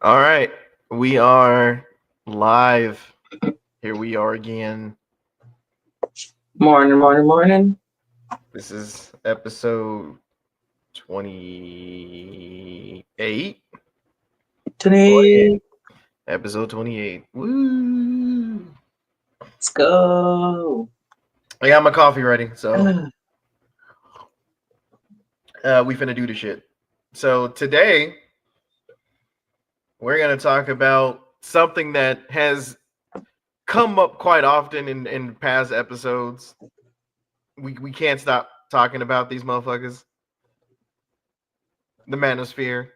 All right, we are live. Here we are again. Morning, morning, morning. This is episode 28. Oh, yeah. 28. Episode 28. Woo! Let's go. I got my coffee ready, so we finna do the shit. So today we're gonna talk about something that has come up quite often in past episodes. We can't stop talking about these motherfuckers. The manosphere.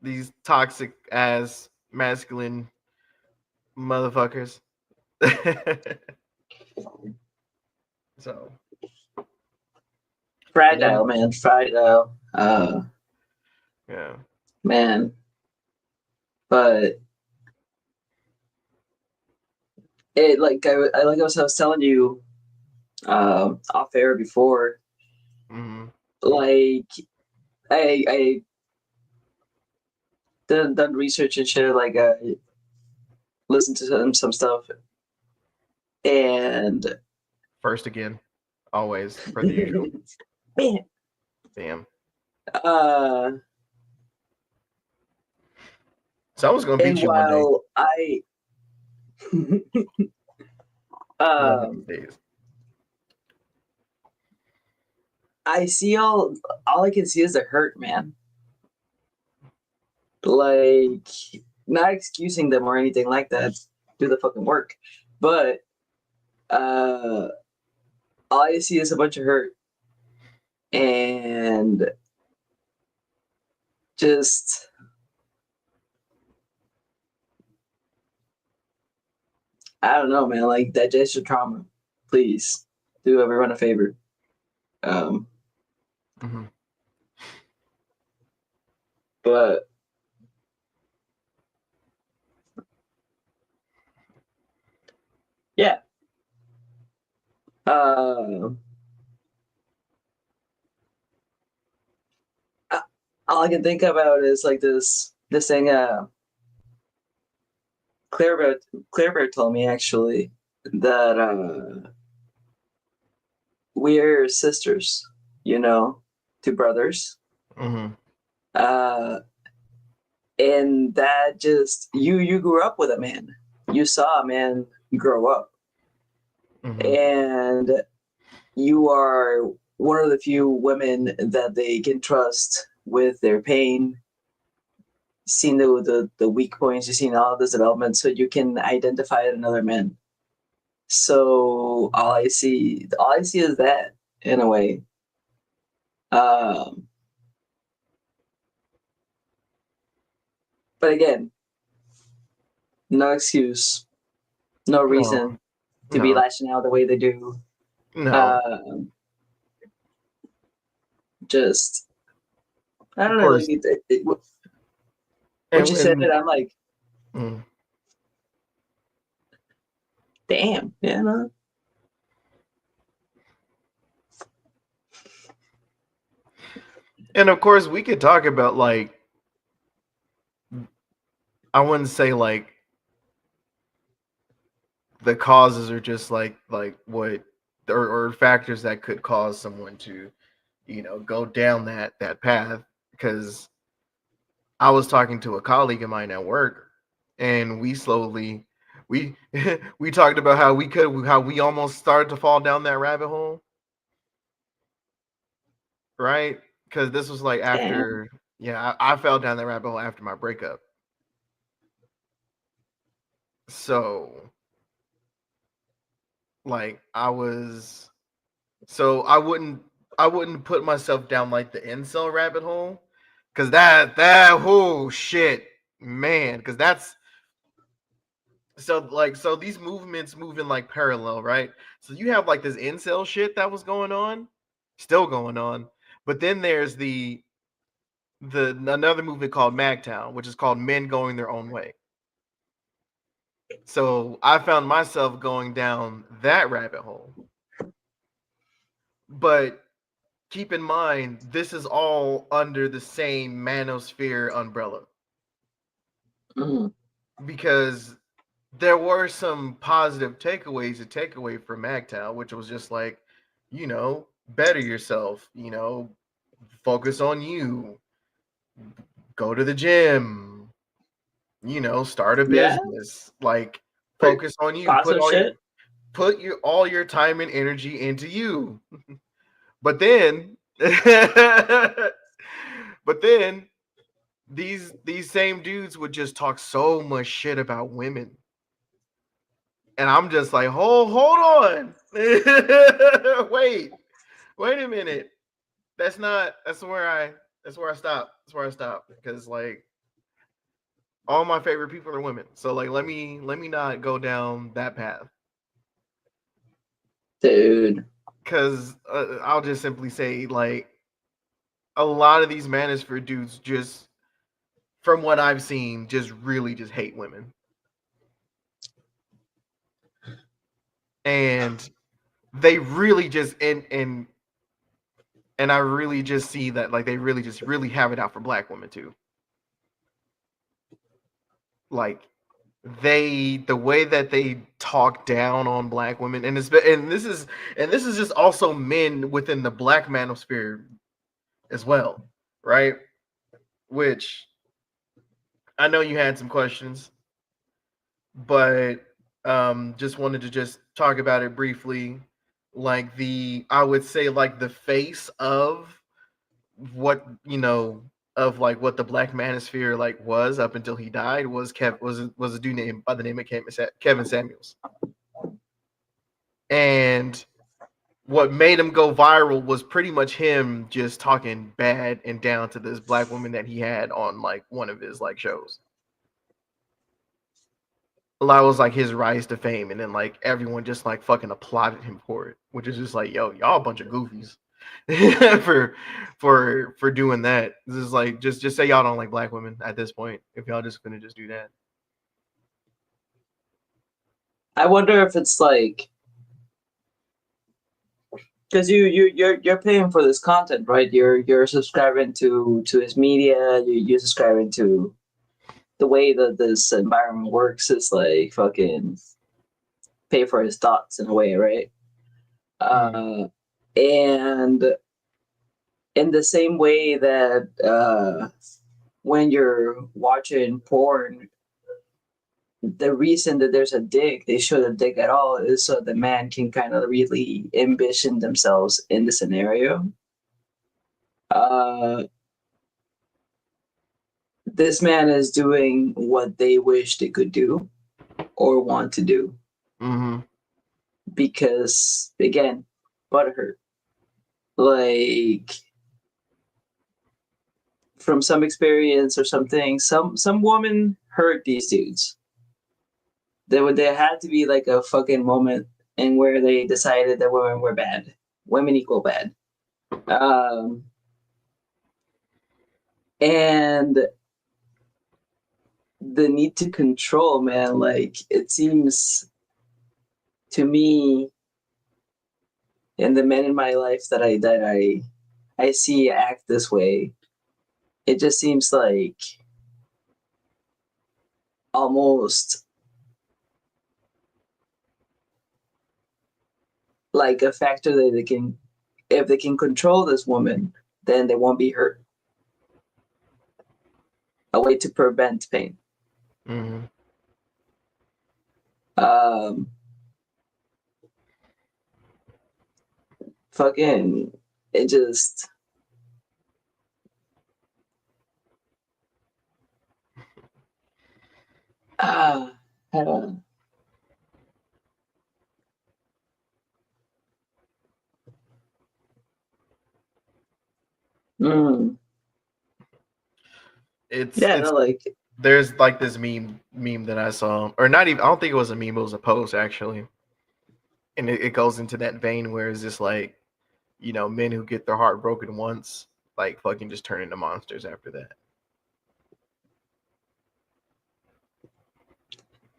These toxic ass masculine motherfuckers. So Fragile, one, man. Fragile. yeah. Man. But it I was telling you off air before, Mm-hmm. like I done research and shit, like I listened to some stuff and First again, always per the usual. man, Damn. uh Someone's gonna and beat you one day. while I One of um these days. I see all I can see is the hurt, man. Like, not excusing them or anything like that. Do the fucking work. But uh all I see is a bunch of hurt and just I don't know, man, like digestion trauma. Please do everyone a favor. Um Mm-hmm. but yeah. Uh all I can think about is like this thing Claire Bear told me actually that we're sisters, you know, two brothers. Mm-hmm. Uh, and that just you grew up with a man. You saw a man grow up, Mm-hmm. and you are one of the few women that they can trust with their pain. Seen the weak points, you've seen all of this development, so you can identify another man. So all I see is that in a way. Um, but again, no excuse, no No, reason to be no, lashing out the way they do. no. Uh, just I Of don't know. Like course. when she said And it, I'm like, mm. damn, yeah, no. And of course we could talk about like I wouldn't say like the causes are just like what or factors that could cause someone to go down that path because I was talking to a colleague of mine at work and we we talked about how we almost started to fall down that rabbit hole, right? Because this was like Damn. after, yeah, I fell down that rabbit hole after my breakup. So like I wouldn't put myself down like the incel rabbit hole because that whole shit, man, because that's so these movements move in like parallel, right? So you have like this incel shit that was going on, still going on, but then there's the another movement called Magtown, which is called Men Going Their Own Way. So I found myself going down that rabbit hole. But keep in mind, this is all under the same manosphere umbrella. Mhm. because there were some positive takeaways to take away from MGTOW, which was just like, better yourself, focus on you, go to the gym, start a Yeah, business, like pretty focus on you, positive shit. put your all your time and energy into you. But then but then these same dudes would just talk so much shit about women. And I'm just like, hold on. Wait a minute. That's where I stop. That's where I stop. Because like all my favorite people are women. So like let me not go down that path. Dude. Because I'll just simply say like a lot of these manosphere dudes just from what I've seen just really just hate women. And they really just and I really just see that like they really just really have it out for black women too. Like the way that they talk down on black women, and this is just also men within the black manosphere as well, right? Which I know you had some questions, but just wanted to just talk about it briefly. Like I would say like the face of what of like what the black manosphere like was up until he died was a dude named by the name of Kevin Samuels. And what made him go viral was pretty much him just talking bad and down to this black woman that he had on like one of his like shows. That was like his rise to fame, and then like everyone just like fucking applauded him for it, which is just like, yo, y'all a bunch of goofies for doing that. This is like just say y'all don't like black women at this point if y'all just gonna just do that. I wonder if it's like because you're paying for this content, right? You're subscribing to his media. You're subscribing to the way that this environment works. Is like fucking pay for his thoughts in a way, right? Mm, And in the same way that when you're watching porn, the reason that there's a dick, they show the dick at all, is so the man can kind of really envision themselves in the scenario. Uh, this man is doing what they wish they could do or want to do mm-hmm. because, again, butthurt. Like from some experience or something, some woman hurt these dudes. There had to be like a fucking moment in where they decided that women were bad. Women equal bad. Um, and the need to control, man, like it seems to me and the men in my life that I see act this way, it just seems like almost like a factor that they can, if they can control this woman, then they won't be hurt. A way to prevent pain. Mm-hmm. Um, fucking, it just ah, I don't. Mm, it's yeah, it's no, like there's like this meme that I saw, or not even, I don't think it was a meme, it was a post actually, and it goes into that vein where it's just like, men who get their heart broken once like fucking just turn into monsters after that.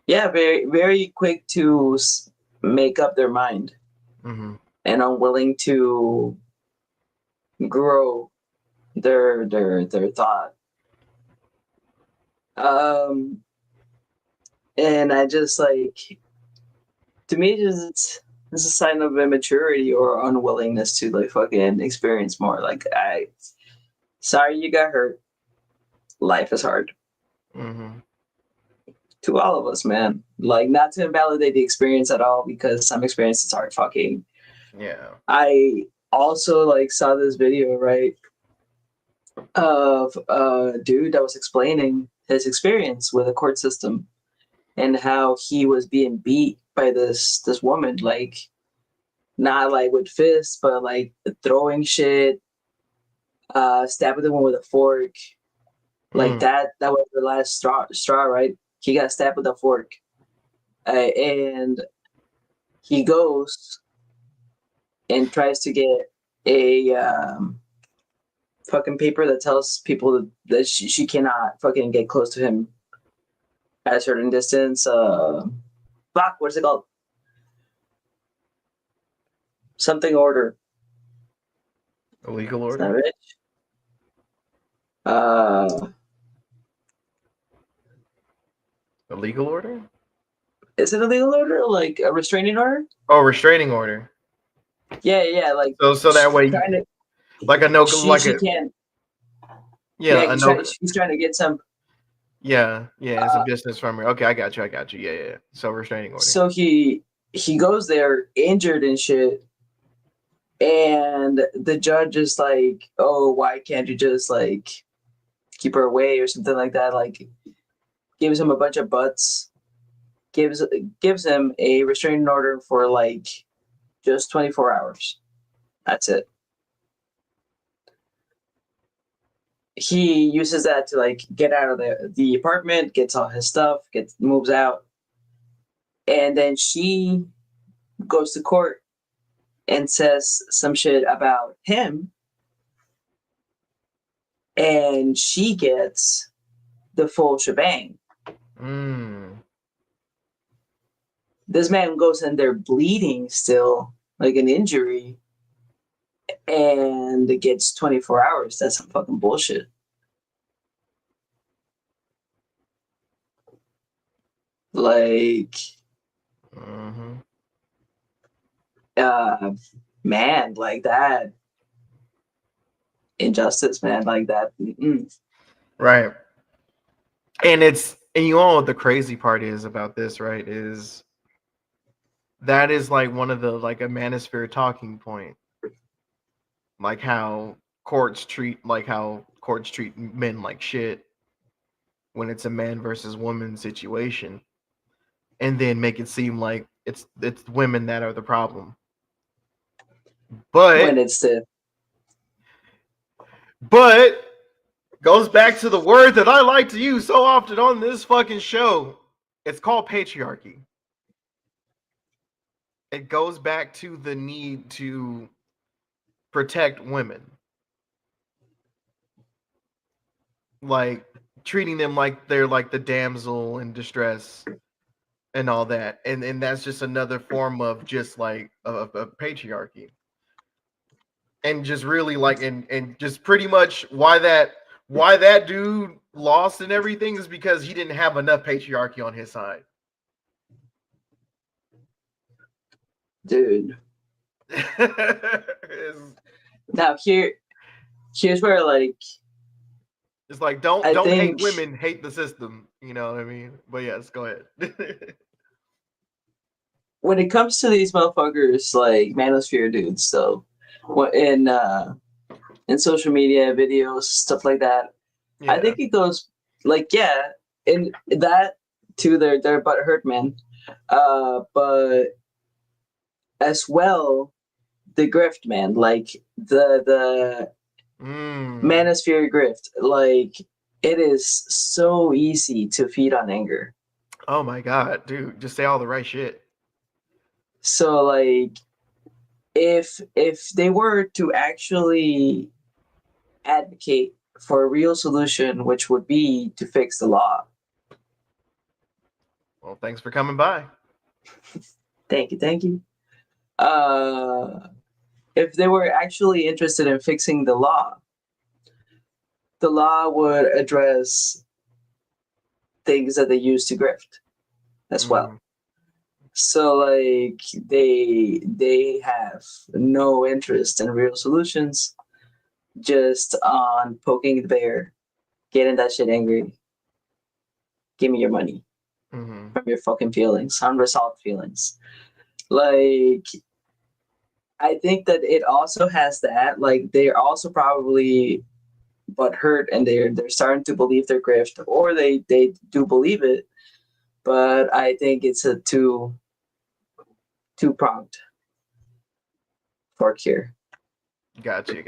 yeah, very very quick to make up their mind Mm-hmm. and unwilling to grow their thought. Um, And I just like, to me, it's a sign of immaturity or unwillingness to like fucking experience more. Like, sorry you got hurt. Life is hard Mm-hmm. to all of us, man. Like, not to invalidate the experience at all, because some experiences are fucking. Yeah. I also like saw this video, right, of a dude that was explaining his experience with the court system and how he was being beat by this woman, like not like with fists, but like throwing shit, stabbing the one with a fork, like Mm. that. That was the last straw, right? He got stabbed with a fork, and he goes and tries to get a fucking paper that tells people that she cannot fucking get close to him at a certain distance. Fuck, what's it called? Something order. A legal It's not order. rich. Uh, A legal order. is it a legal order? Like a restraining order? Oh, restraining order. Yeah, yeah. Like So that way, she's trying to. like a no, like She a can't. Yeah, yeah, a no. She's trying to get some. Yeah, yeah. It's a Uh, distance from her. Okay, I got you. I got you. Yeah, yeah. Yeah. So restraining order. so he goes there injured and shit, and the judge is like, "Oh, why can't you just like keep her away or something like that?" Like gives him a bunch of butts. Gives gives him a restraining order for like just 24 hours. That's it. He uses that to like get out of the apartment, gets all his stuff, gets moves out, and then she goes to court and says some shit about him, and she gets the full shebang. Mm. This man goes in there bleeding still, like an injury, and it gets 24 hours. That's some fucking bullshit. Like, Mm-hmm. uh, man, like that injustice, man, like that. Mm-mm. Right. And you know what the crazy part is about this, right? Is that is like one of the like a manosphere talking point, like how courts treat men like shit when it's a man versus woman situation, and then make it seem like it's women that are the problem. When But it's the but goes back to the word that I like to use so often on this fucking show. It's called patriarchy. It goes back to the need to protect women, like treating them like they're like the damsel in distress and all that, and that's just another form of just like of patriarchy, and just really like and just pretty much why that dude lost and everything is because he didn't have enough patriarchy on his side. dude. it's, Now here's where like it's like I don't hate think women, hate the system. You know what I mean? But yes, go ahead. when it comes to these motherfuckers like manosphere dudes, so what in social media videos, stuff like that, I Yeah. think it goes like, yeah, in that to their butt hurt, man. But as well the grift, man, like the Mm. manosphere grift, like it is so easy to feed on anger. Oh my god, dude, just say all the right shit. So like if they were to actually advocate for a real solution, which would be to fix the law. Well, thanks for coming by. Thank you, thank you. Uh, if they were actually interested in fixing the law would address things that they use to grift. as well. Mm. So like they have no interest in real solutions, just on poking the bear, getting that shit angry. Give me your money Mm-hmm. from your fucking feelings, unresolved feelings. Like I think that it also has that. Like they're also probably but hurt, and they're starting to believe their grift, or they do believe it. But I think it's a two pronged fork here. Got you.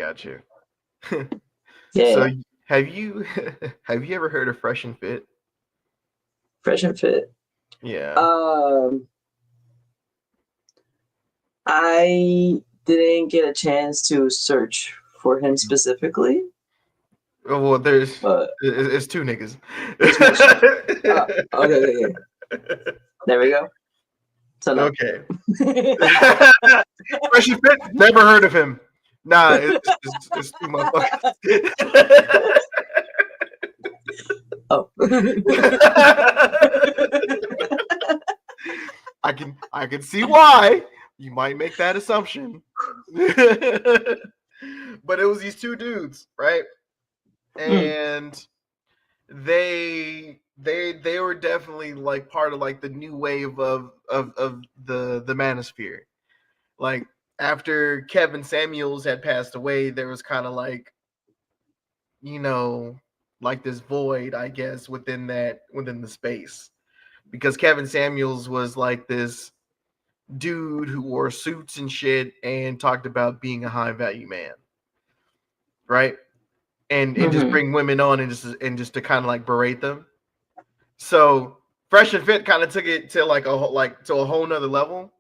Yeah, So yeah. have you have you ever heard of Fresh and Fit? Fresh and fit. Yeah. Um, I didn't get a chance to search for him specifically, Oh, well, there's but it's two niggas. there's multiple. Okay, okay, okay. There we go. So no. Okay. Fresh and Fit? Never heard of him. Nah, it's two motherfuckers. Oh. I can see why you might make that assumption. But it was these two dudes, right? Mm. And they were definitely like part of like the new wave of the manosphere. Like after Kevin Samuels had passed away, there was kind of like, you know, like this void, I guess, within the space. Because Kevin Samuels was like this dude who wore suits and shit and talked about being a high value man, right? And just Mm-hmm. bring women on and just to kind of like berate them. So Fresh and Fit kind of took it to like to a whole nother level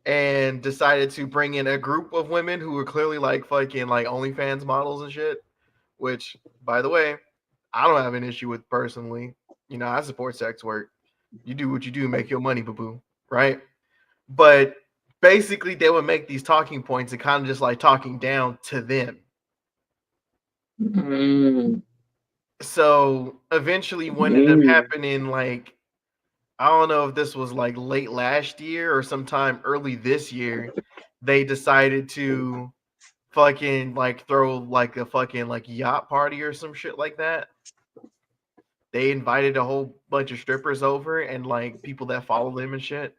and decided to bring in a group of women who were clearly like fucking like OnlyFans models and shit. Which, by the way, I don't have an issue with personally. You know, I support sex work. You do what you do, make your money, boo boo, right? But basically, they would make these talking points and kind of just like talking down to them. Mm. So eventually, what ended up Mm. happening, like, I don't know if this was like late last year or sometime early this year, they decided to fucking like throw like a fucking like yacht party or some shit like that. They invited a whole bunch of strippers over and like people that follow them and shit.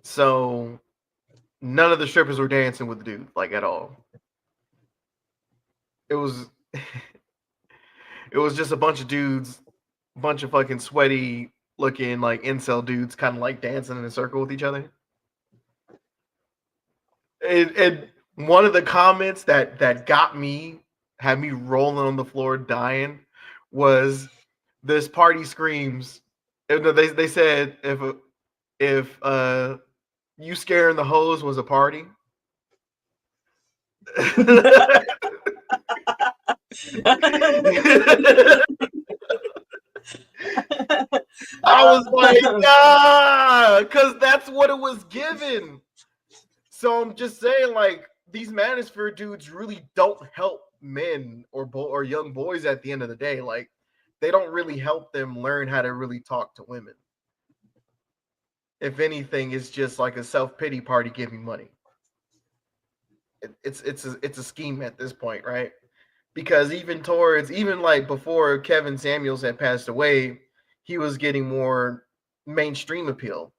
So none of the strippers were dancing with the dude, like at all. It was it was just a bunch of dudes, bunch of fucking sweaty looking like incel dudes kind of like dancing in a circle with each other. And one of the comments that got me, had me rolling on the floor dying, was this party screams. No, they said if you scaring the hoes was a party. I was like, nah, because that's what it was given. So I'm just saying, like, these manosphere dudes really don't help men or young boys at the end of the day. Like, they don't really help them learn how to really talk to women. If anything, it's just like a self pity party giving money. It's a scheme at this point, right? Because even like before Kevin Samuels had passed away, he was getting more mainstream appeal.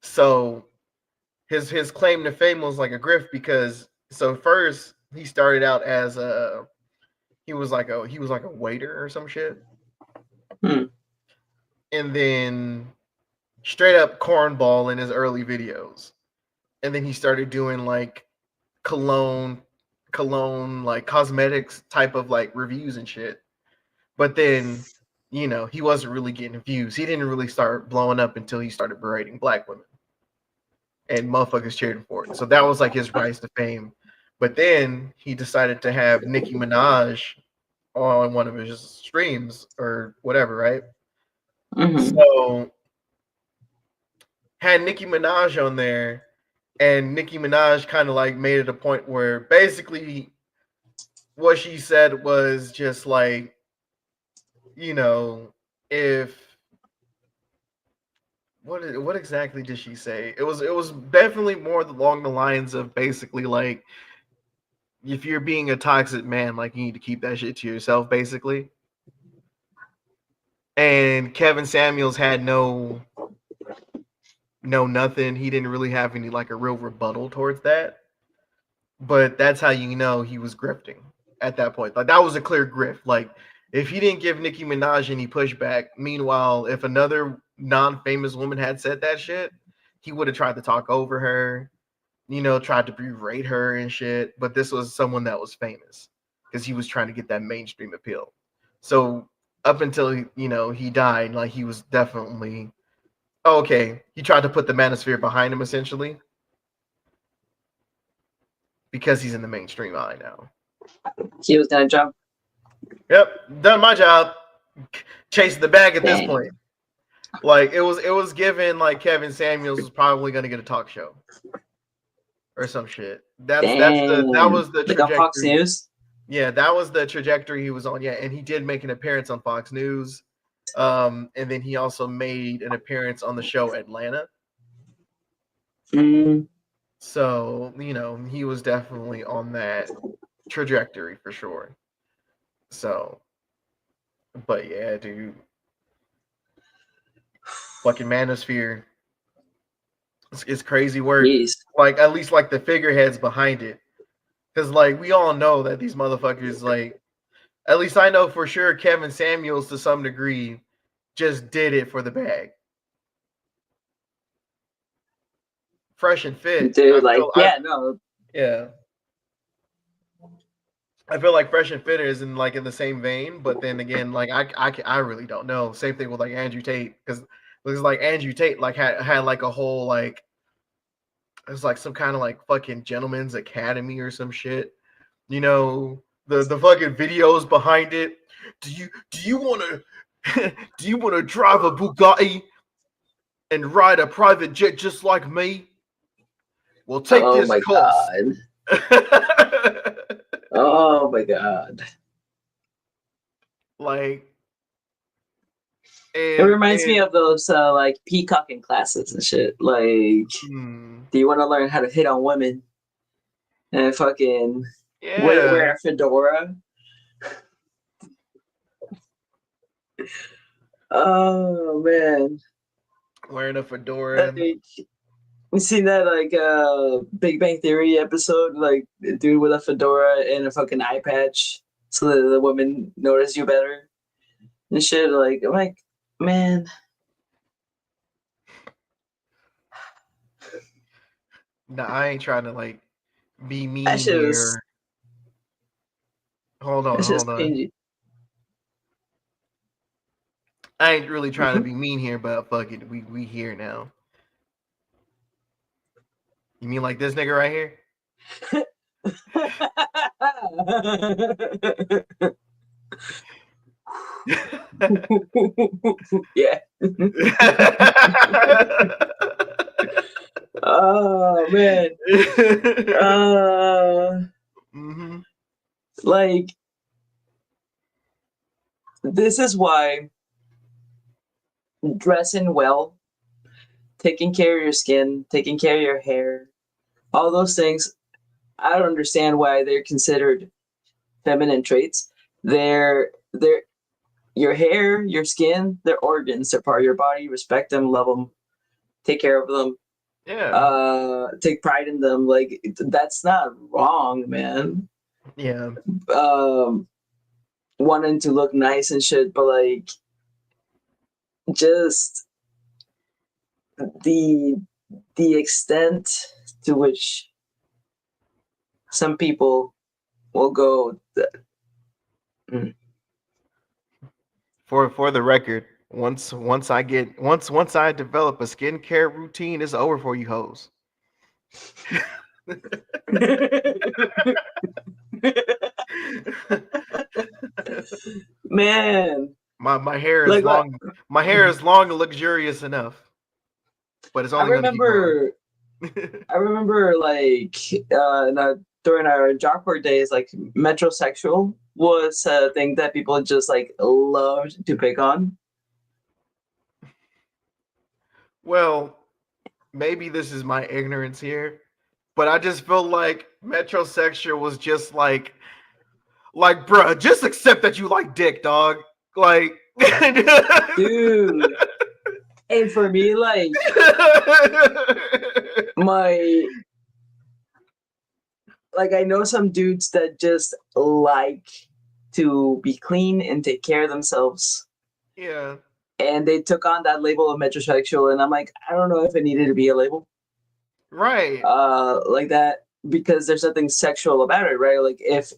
So his claim to fame was like a grift because so first he started out as a he was like a waiter or some shit, Mm. and then straight up cornball in his early videos, and then he started doing like cologne like cosmetics type of like reviews and shit. But then, you know, he wasn't really getting views. He didn't really start blowing up until he started berating black women. And motherfuckers cheered him for it. So that was like his rise to fame. But then he decided to have Nicki Minaj on one of his streams or whatever, right? Mm-hmm. So had Nicki Minaj on there, and Nicki Minaj kind of like made it a point where basically what she said was just like, you know, if what exactly did she say? It was definitely more along the lines of basically like if you're being a toxic man, like you need to keep that shit to yourself, basically. And Kevin Samuels had no nothing. He didn't really have any like a real rebuttal towards that. But that's how you know he was grifting at that point. Like that was a clear grift. Like if he didn't give Nicki Minaj any pushback, meanwhile, if another non-famous woman had said that shit, he would have tried to talk over her, tried to berate her and shit. But this was someone that was famous because he was trying to get that mainstream appeal. So up until he died, like he was definitely okay. He tried to put the manosphere behind him essentially because he's in the mainstream eye now. He was gonna jump. Yep, done my job. Chasing the bag at this Dang. point. Like it was given like Kevin Samuels was probably gonna get a talk show or some shit. That Dang. was the Like on Fox trajectory. News. Yeah, that was the trajectory he was on. Yeah, and he did make an appearance on Fox News. And then he also made an appearance on the show Atlanta. Mm, So, he was definitely on that trajectory for sure. So, but yeah, dude. Fucking Manosphere. It's crazy work. jeez. Like, at least like the figureheads behind it. Because, like, we all know that these motherfuckers, like, at least I know for sure Kevin Samuels to some degree just did it for the bag. Fresh and fit. Dude, like, yeah, no. Yeah. I feel like Fresh and Fit is in the same vein, but then again, like I really don't know. Same thing with like Andrew Tate because looks like Andrew Tate like had like a whole like it's like some kind of like fucking gentleman's academy or some shit. The fucking videos behind it. Do you want to do you want to drive a Bugatti and ride a private jet just like me? Well, take Oh this my course. god. Oh my god. Like It reminds me of those like peacocking classes and shit. Like, do you want to learn how to hit on women and fucking wear a fedora? Oh man, wearing a fedora. like, you seen that like Big Bang Theory episode? Like, a dude with a fedora and a fucking eye patch, so that the women notice you better and shit. Like, I'm like, man. No, I ain't trying to like be That mean shit was here. Hold on, that's just hold on. cringy. I ain't really trying to be mean here, but fuck it, we here now. You mean like this nigga right here? Yeah. Oh man. Mm-hmm. Like, this is why dressing well, taking care of your skin, taking care of your hair, all those things, I don't understand why they're considered feminine traits. They're your hair, your skin, they're organs. They're part of your body. Respect them, love them, take care of them. Yeah. Take pride in them. Like, that's not wrong, man. Yeah. Wanting to look nice and shit, but like, just the extent to which some people will go. For the record, once I develop a skincare routine, it's over for you hoes. Man, my hair is long. My hair is long and luxurious enough, but it's only going to keep growing. I remember, like, during our job work days, like, metrosexual was a thing that people just like loved to pick on. Well, maybe this is my ignorance here, but I just feel like metrosexual was just like, bruh, just accept that you like dick, dog. Like, Dude. And for me, like my like I know some dudes that just like to be clean and take care of themselves. yeah, And they took on that label of metrosexual, and I'm like, I don't know if it needed to be a label right. like that, because there's nothing sexual about it, right? Like if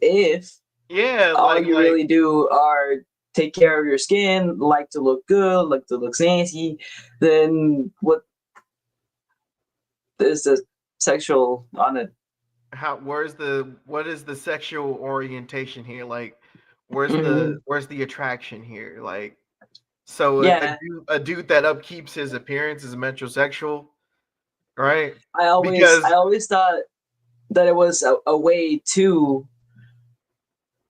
Yeah, all you like really do are take care of your skin, like to look good, like to look nasty, then what is the sexual on it? how what is the sexual orientation here? Like, Mm, where's the attraction here? Like, so yeah, a dude that upkeeps his appearance is metrosexual, right? I Because always thought that it was a way to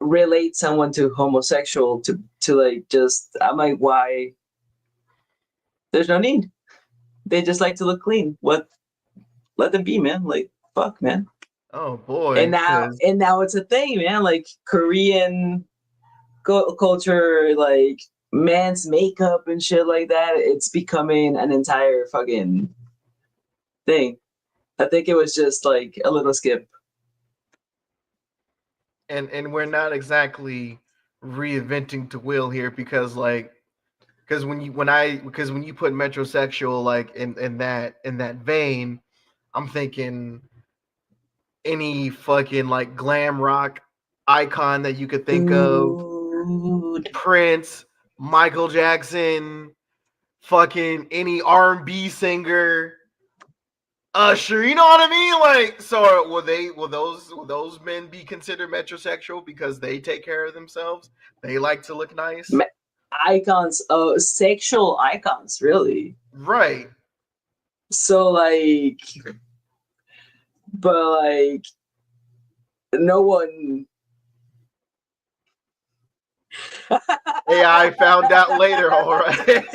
relate someone to homosexual to like just I'm like, why? There's no need. They just like to look clean. What? Let them be, man. Like fuck, man. oh boy, because And now it's a thing, man. Like Korean culture, like man's makeup and shit like that. It's becoming an entire fucking thing. I think it was just like a little skip. and we're not exactly reinventing the wheel here because like because when you put metrosexual like in that vein, I'm thinking any fucking like glam rock icon that you could think of, Dude. Prince, Michael Jackson, fucking any R&B singer, Usher, you know what I mean? Like, so will those men be considered metrosexual because they take care of themselves? They like to look nice, Icons, sexual icons, really. right? So like, but like, no one. AI found out later, all right.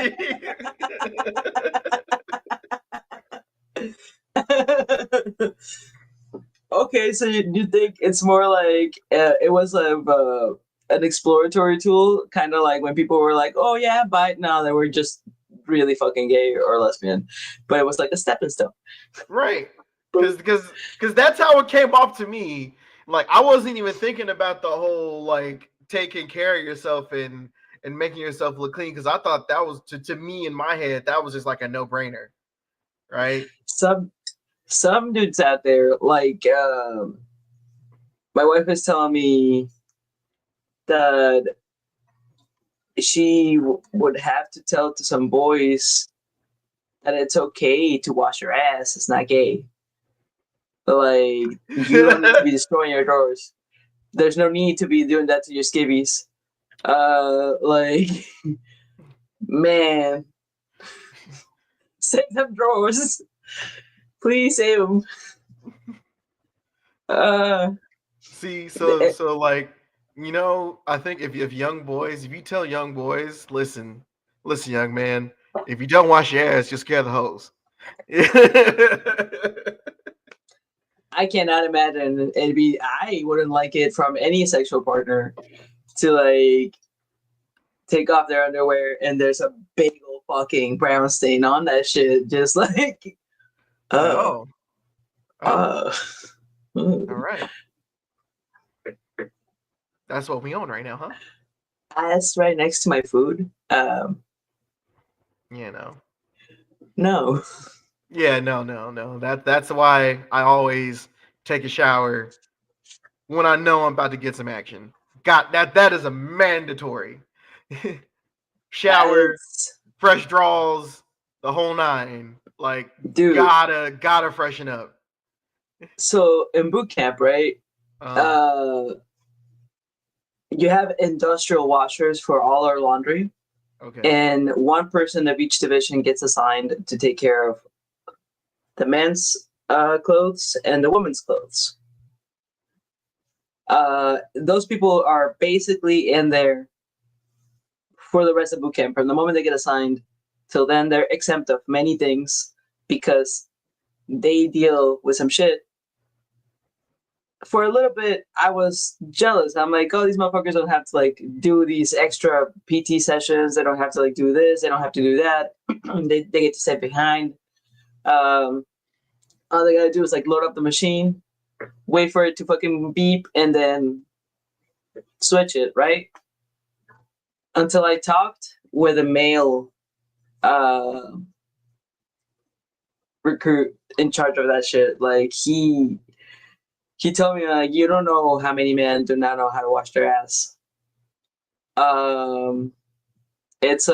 Okay, so you think it's more like it was an exploratory tool, kind of like when people were like, "Oh yeah, but no, they were just really fucking gay or lesbian," but it was like a stepping stone. Right. Cause that's how it came off to me. Like I wasn't even thinking about the whole like taking care of yourself and making yourself look clean because I thought that was to me in my head that was just like a no brainer, right? Some some dudes out there, like my wife is telling me that she would have to tell to some boys that it's okay to wash your ass. It's not gay. But like you don't need to be destroying your drawers. There's no need to be doing that to your skivvies. Like man, save them drawers. Please save them. Uh, See, eh, so like I think if young boys, if you tell young boys, listen, young man, if you don't wash your ass, you'll scare the hoes. I cannot imagine it'd be. I wouldn't like it from any sexual partner to like take off their underwear and there's a big old fucking brown stain on that shit. Just like, Like, uh, oh, uh. all right. That's what we own right now, huh? Ass right next to my food. You know. No. Yeah, no. That's why I always take a shower when I know I'm about to get some action. Got that is a mandatory. Shower, As fresh draws, the whole nine. Like dude. gotta freshen up. So in boot camp, right? Uh Uh, you have industrial washers for all our laundry, okay. and one person of each division gets assigned to take care of the men's clothes and the women's clothes. Those people are basically in there for the rest of boot camp. From the moment they get assigned, Till then, they're exempt of many things because they deal with some shit. For a little bit, I was jealous. I'm like, oh, these motherfuckers don't have to like do these extra PT sessions. They don't have to like do this. They don't have to do that. They get to stay behind. Um, all they gotta do is like load up the machine, wait for it to fucking beep, and then switch it, right? Until I talked with a male uh, recruit in charge of that shit. Like he told me like you don't know how many men do not know how to wash their ass. Um, it's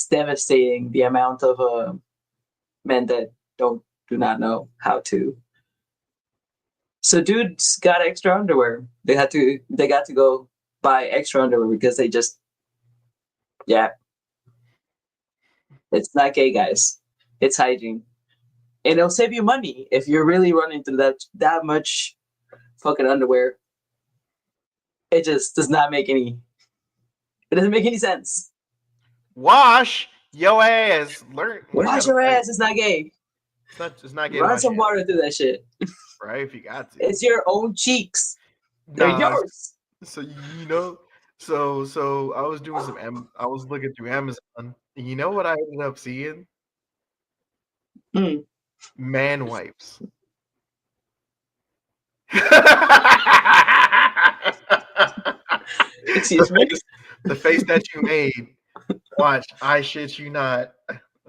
devastating the amount of men that do not know how to. So dudes got extra underwear. They got to go buy extra underwear because they just yeah. It's not gay, guys. It's hygiene. And it'll save you money if you're really running through that much fucking underwear. It just does not make any. It doesn't make any sense. Wash your ass. Learn Wash your ass. It's not gay. It's not gay. Run some water through that shit. Right, if you got to. It's your own cheeks. They're yours. So you know, so I was doing I was looking through Amazon. And you know what I ended up seeing? Man wipes. Excuse me. The face that you made. Watch, I shit you not.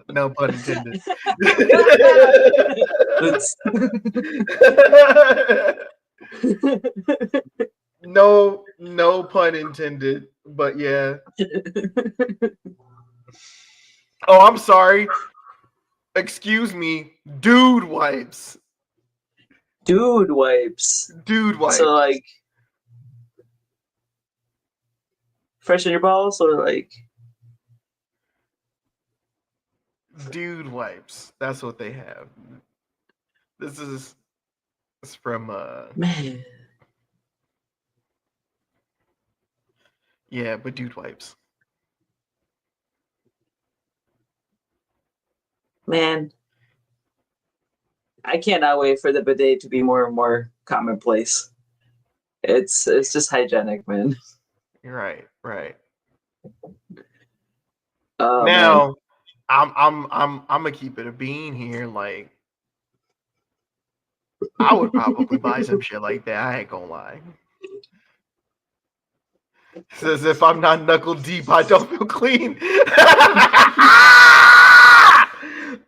No pun intended. No pun intended. But yeah. Oh, I'm sorry. Excuse me. Dude wipes. Dude wipes. So like freshen your balls or like dude wipes. That's what they have. This is from man. Yeah, but dude wipes. Man, I cannot wait for the bidet to be more and more commonplace. It's just hygienic, man. Right. Oh, now, man. I'm gonna keep it a bean here. Like, I would probably buy some shit like that. I ain't gonna lie. Says if I'm not knuckle deep, I don't feel clean.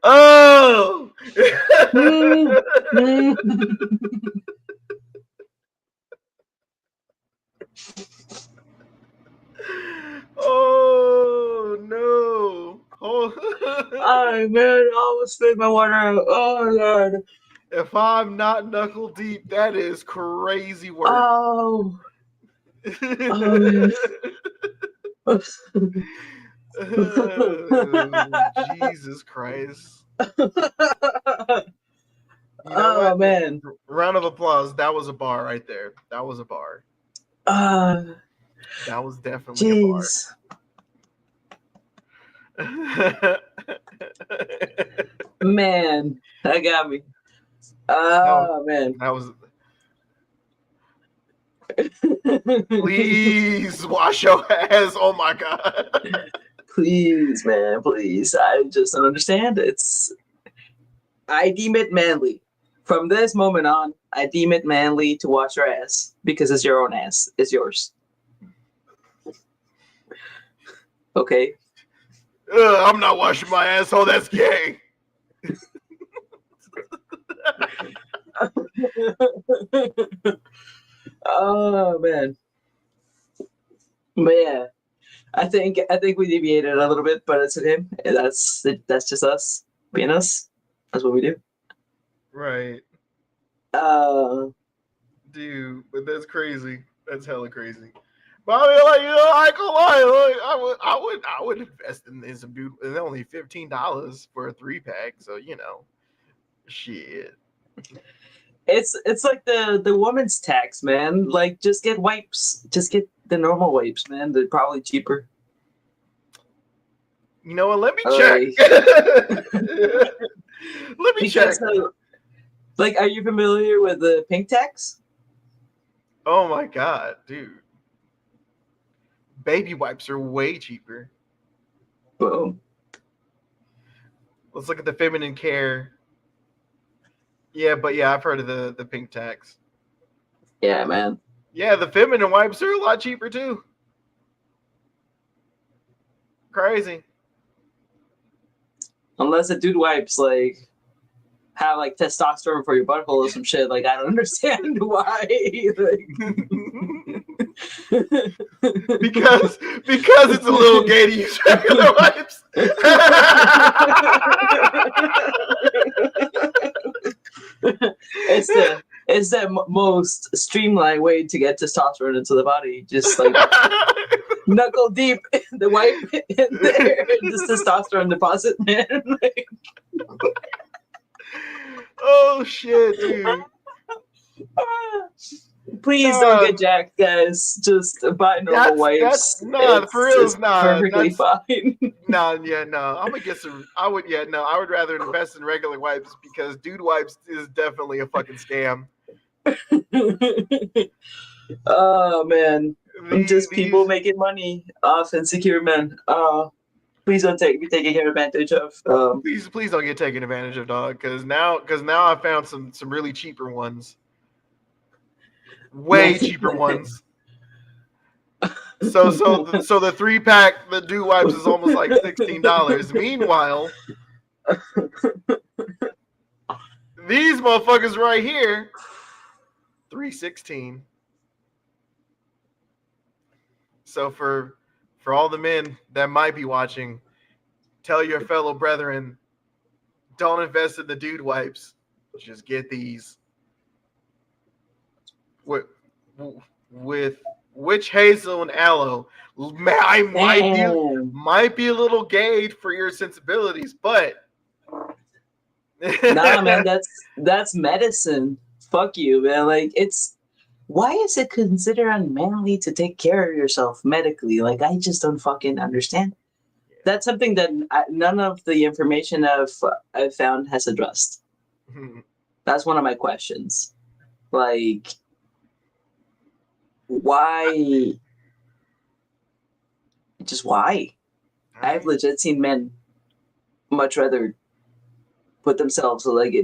Oh. Oh no! Oh man, I almost spit my water out. Oh god! If I'm not knuckle deep, that is crazy work. Oh. Oh man. Jesus Christ! Oh man! Round of applause. That was a bar right there. That was a bar. That was definitely a bar. Man, that got me. Oh man. That was. Please wash your ass. Oh my god. Please, man, please. I just don't understand. I deem it manly. From this moment on, I deem it manly to wash your ass because it's your own ass. It's yours. Okay. I'm not washing my asshole. That's gay. Oh man. But yeah, I think we deviated a little bit, but it's okay. That's just us being us. That's what we do. Right. Dude, but that's crazy. That's hella crazy. But I mean, like, I ain't gonna lie, I would invest in some dude. It's only $15 for a 3-pack, so shit. It's like the woman's tax, man. Like, just get wipes. Just get the normal wipes, man. They're probably cheaper. You know what? Let me check. Like, Let me check. because like, are you familiar with the pink tax? Oh my god, dude. Baby wipes are way cheaper. Boom. Let's look at the feminine care. Yeah, but yeah, I've heard of the pink tax. Yeah, man. Yeah, the feminine wipes are a lot cheaper too. Crazy. Unless the dude wipes like have like testosterone for your butthole or some shit. Like, I don't understand why. Like, because it's a little gay to use regular wipes. it's the most streamlined way to get testosterone into the body. Just like knuckle deep in the wipe in there, just testosterone deposit, man. Like, oh shit, dude. please don't get jacked, guys. Just buy normal wipes. Nah, for real, it's perfectly fine. No, I'm gonna get some. I would rather invest in regular wipes because dude wipes is definitely a fucking scam. Oh man, just people making money off insecure men. Please don't be taken advantage of. Please don't get taken advantage of, dog. Because now I found some really cheaper ones, way cheaper ones. So the 3-pack, the dude wipes is almost like $16. Meanwhile, these motherfuckers right here, $3.16. So for all the men that might be watching, tell your fellow brethren, don't invest in the dude wipes. Just get these. With witch hazel and aloe. I might be a little gay for your sensibilities, but nah, man, that's medicine. Fuck you, man. Like, it's why is it considered unmanly to take care of yourself medically? Like, I just don't fucking understand. That's something that none of the information I've found has addressed. That's one of my questions. Like, why? Just why? I've legit seen men much rather put themselves like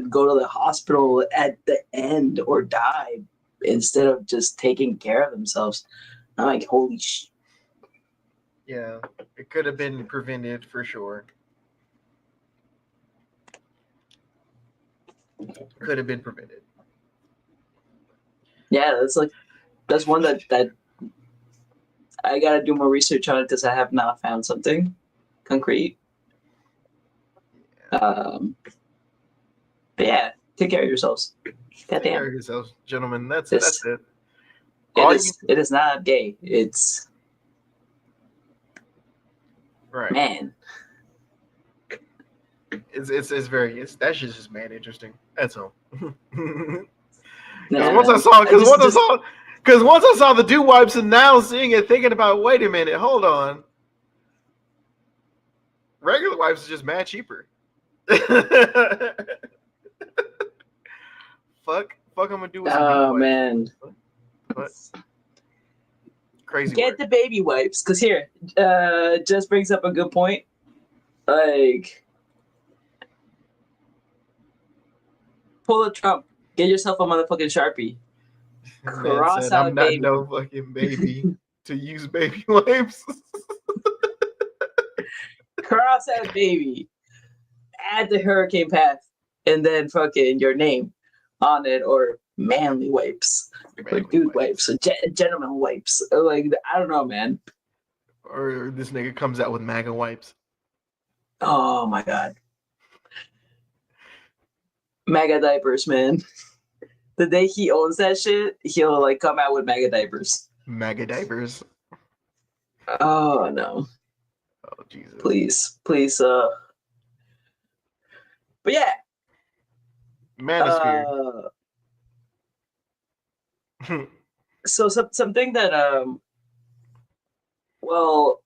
go to the hospital at the end or die instead of just taking care of themselves. I'm like, holy shit. Yeah, it could have been prevented for sure. Could have been prevented. Yeah, that's one that I gotta do more research on it because I have not found something concrete. But yeah, take care of yourselves. Take care of yourselves, gentlemen. That's it. It is not gay. It's right. Man. It's very that shit's just man interesting. That's all. Yeah, once I saw the dude wipes and now seeing it, thinking about, wait a minute, hold on. Regular wipes is just mad cheaper. Fuck, I'm gonna do with some dude wipes. Man. What? Crazy. Get the baby wipes, because here, just brings up a good point. Like, pull a Trump. Get yourself a motherfucking Sharpie. Cross out I'm baby. not no fucking baby to use baby wipes. Cross out baby. Add the hurricane path, and then fucking your name on it, or manly wipes, or dude wipes, or gentleman wipes. Like, I don't know, man. Or this nigga comes out with MAGA wipes. Oh my god. MAGA diapers, man. The day he owns that shit, he'll like come out with MAGA diapers. MAGA diapers. Oh no. Oh Jesus. Please. But yeah. Manosphere. So something that well,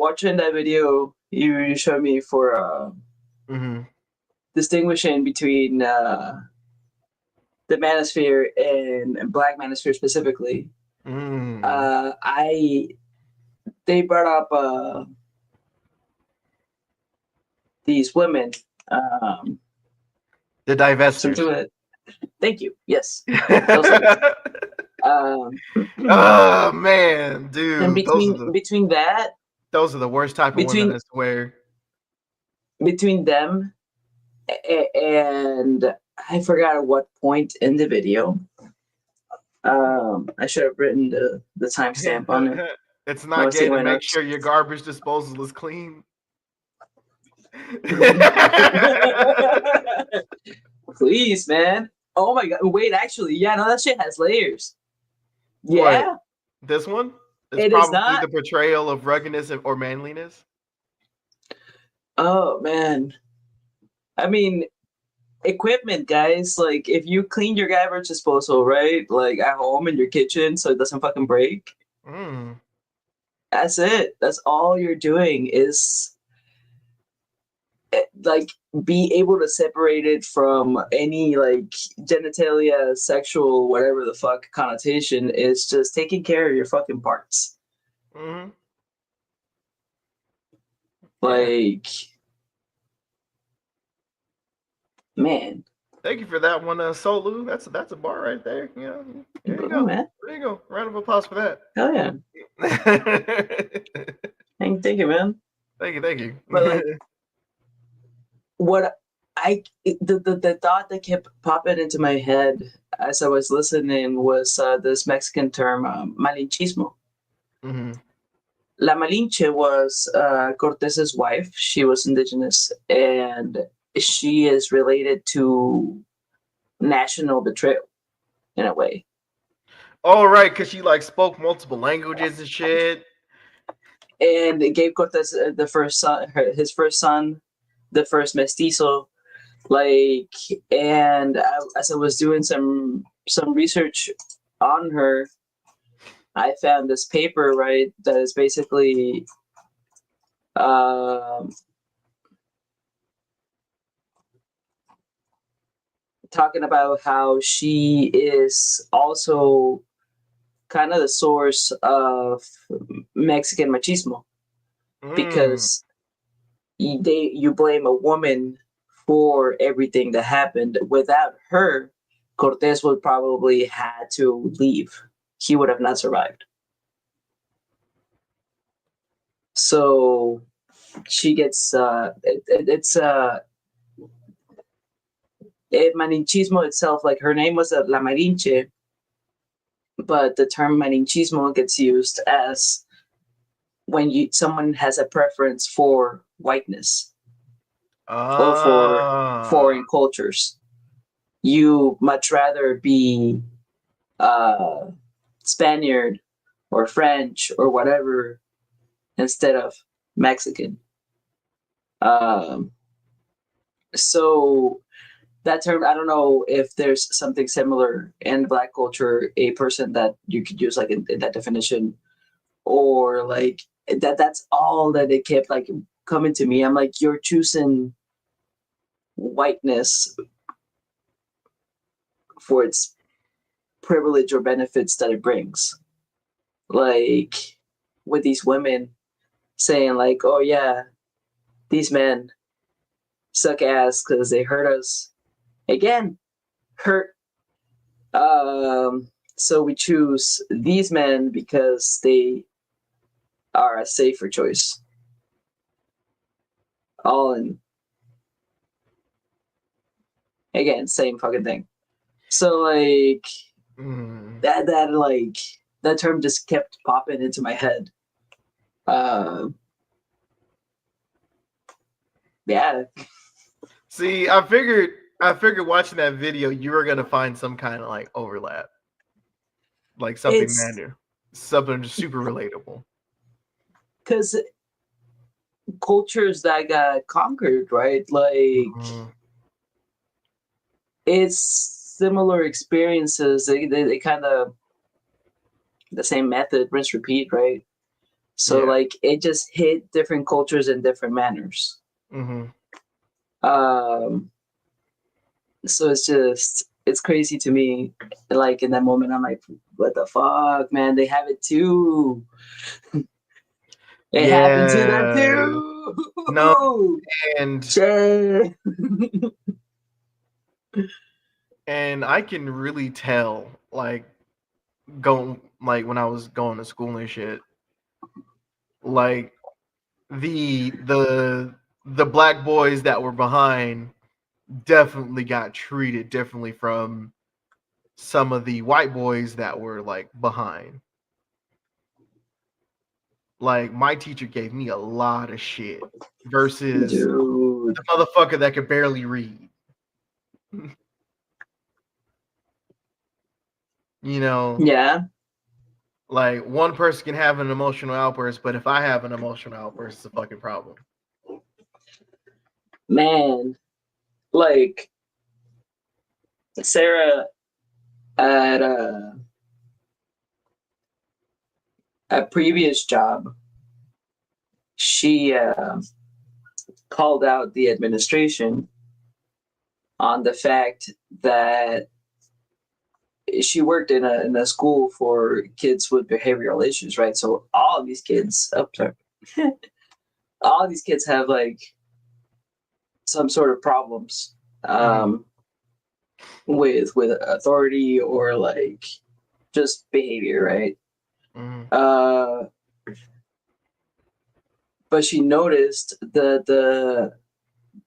watching that video you showed me for Mm-hmm. distinguishing between the manosphere and black manosphere specifically, Mm. I they brought up these women. Um, The some divestors. to it. Thank you. Yes, those ladies. Um, Oh man, and dude, between that, those are the worst type of women, between I swear. between them and I forgot at what point in the video. I should have written the timestamp on it. It's I not was seeing getting to my make notes. sure your garbage disposal is clean. Please, man. Oh my god. Wait, actually, yeah, no, that shit has layers. What? Yeah, This one is it is probably not. the portrayal of ruggedness or manliness. Oh man. I mean, equipment, guys. Like, if you clean your garbage disposal, right? Like at home in your kitchen, so it doesn't fucking break. Mm. That's it. That's all you're doing is like be able to separate it from any like genitalia, sexual, whatever the fuck connotation. Is just taking care of your fucking parts. Mm-hmm. Yeah. Like, man, Thank you for that one, Solu. That's a bar right there. You know, there you oh go. man, There you go. Round of applause for that. hell yeah, thank you, man. Thank you, thank you. But like, what the thought that kept popping into my head as I was listening was this Mexican term, malinchismo. Mm-hmm. La Malinche was Cortez's wife. She was indigenous, and she is related to national betrayal in a way. All right, because she like spoke multiple languages and shit. And it gave Cortez the first son, his first son, the first mestizo. Like, and as I was doing some research on her, I found this paper, right, that is basically um, talking about how she is also kind of the source of Mexican machismo Mm. because you blame a woman for everything that happened. Without her, Cortez would probably had to leave. He would have not survived. So she gets Malinchismo itself, like her name was La Malinche, but the term Malinchismo gets used as when someone has a preference for whiteness or for Ah. foreign cultures. You much rather be uh, Spaniard or French or whatever instead of Mexican. Um, so that term, I don't know if there's something similar in Black culture, a person that you could use like in that definition, or like that's all that it kept like coming to me. I'm like, you're choosing whiteness for its privilege or benefits that it brings. Like with these women saying like, oh yeah, these men suck ass because they hurt us. Again, hurt. So we choose these men because they are a safer choice. All in. Again, same fucking thing. So like Mm. that term just kept popping into my head. Yeah. See, I figured watching that video you were gonna find some kind of like overlap, like something It's matter, something super relatable. because cultures that got conquered, right? Like Mhm. it's similar experiences. They kind of the same method, rinse, repeat, right? So Yeah. like it just hit different cultures in different manners. Mm-hmm. Um, so it's crazy to me. Like in that moment, I'm like, what the fuck, man? They have it too. It happened to them Yeah. No, too. and Shit. I can really tell, like, going, like, when I was going to school and shit, like, the black boys that were behind definitely got treated differently from some of the white boys that were like behind. Like, my teacher gave me a lot of shit versus Dude. the motherfucker that could barely read. You know, Yeah, like, one person can have an emotional outburst, but if I have an emotional outburst, it's a fucking problem. man. Like Sarah at a previous job, she called out the administration on the fact that she worked in a school for kids with behavioral issues, right? So all of these kids, oh, sorry, all of these kids have like some sort of problems Mm-hmm. with authority or like just behavior, right? Mm-hmm. Uh, but she noticed the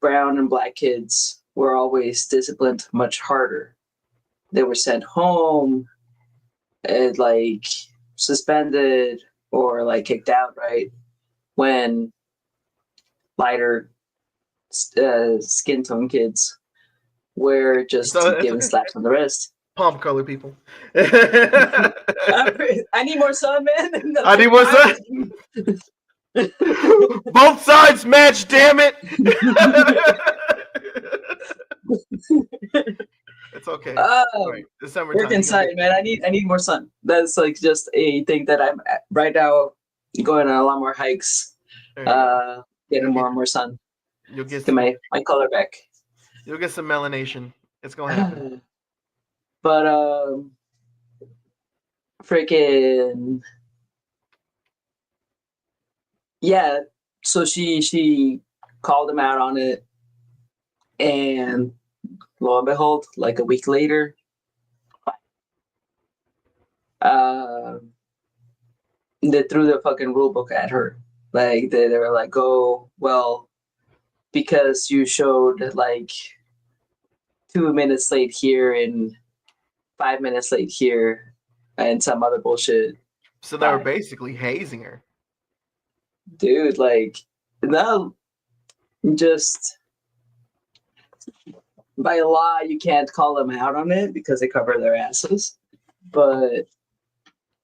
brown and black kids were always disciplined much harder. They were sent home and like suspended or like kicked out, right? When lighter skin tone kids were just So it's given okay. slaps on the wrist. Palm color people. I need more sun, man. That's I like need one side. Both sides match, damn it. It's okay. All right, December Work time. You gonna inside, get. man. I need more sun. That's like just a thing that I'm right now going on a lot more hikes, There you go. uh, getting You'll get. more and more sun. You'll get Get some. my color back. You'll get some melanation. It's gonna happen. But freaking yeah. So she called him out on it, and lo and behold, like a week later, uh, they threw the fucking rule book at her. Like they were like, "Oh well, because you showed like 2 minutes late here and 5 minutes late here, and some other bullshit." So they were Fine, basically hazing her. dude. Like no, just by law you can't call them out on it because they cover their asses, but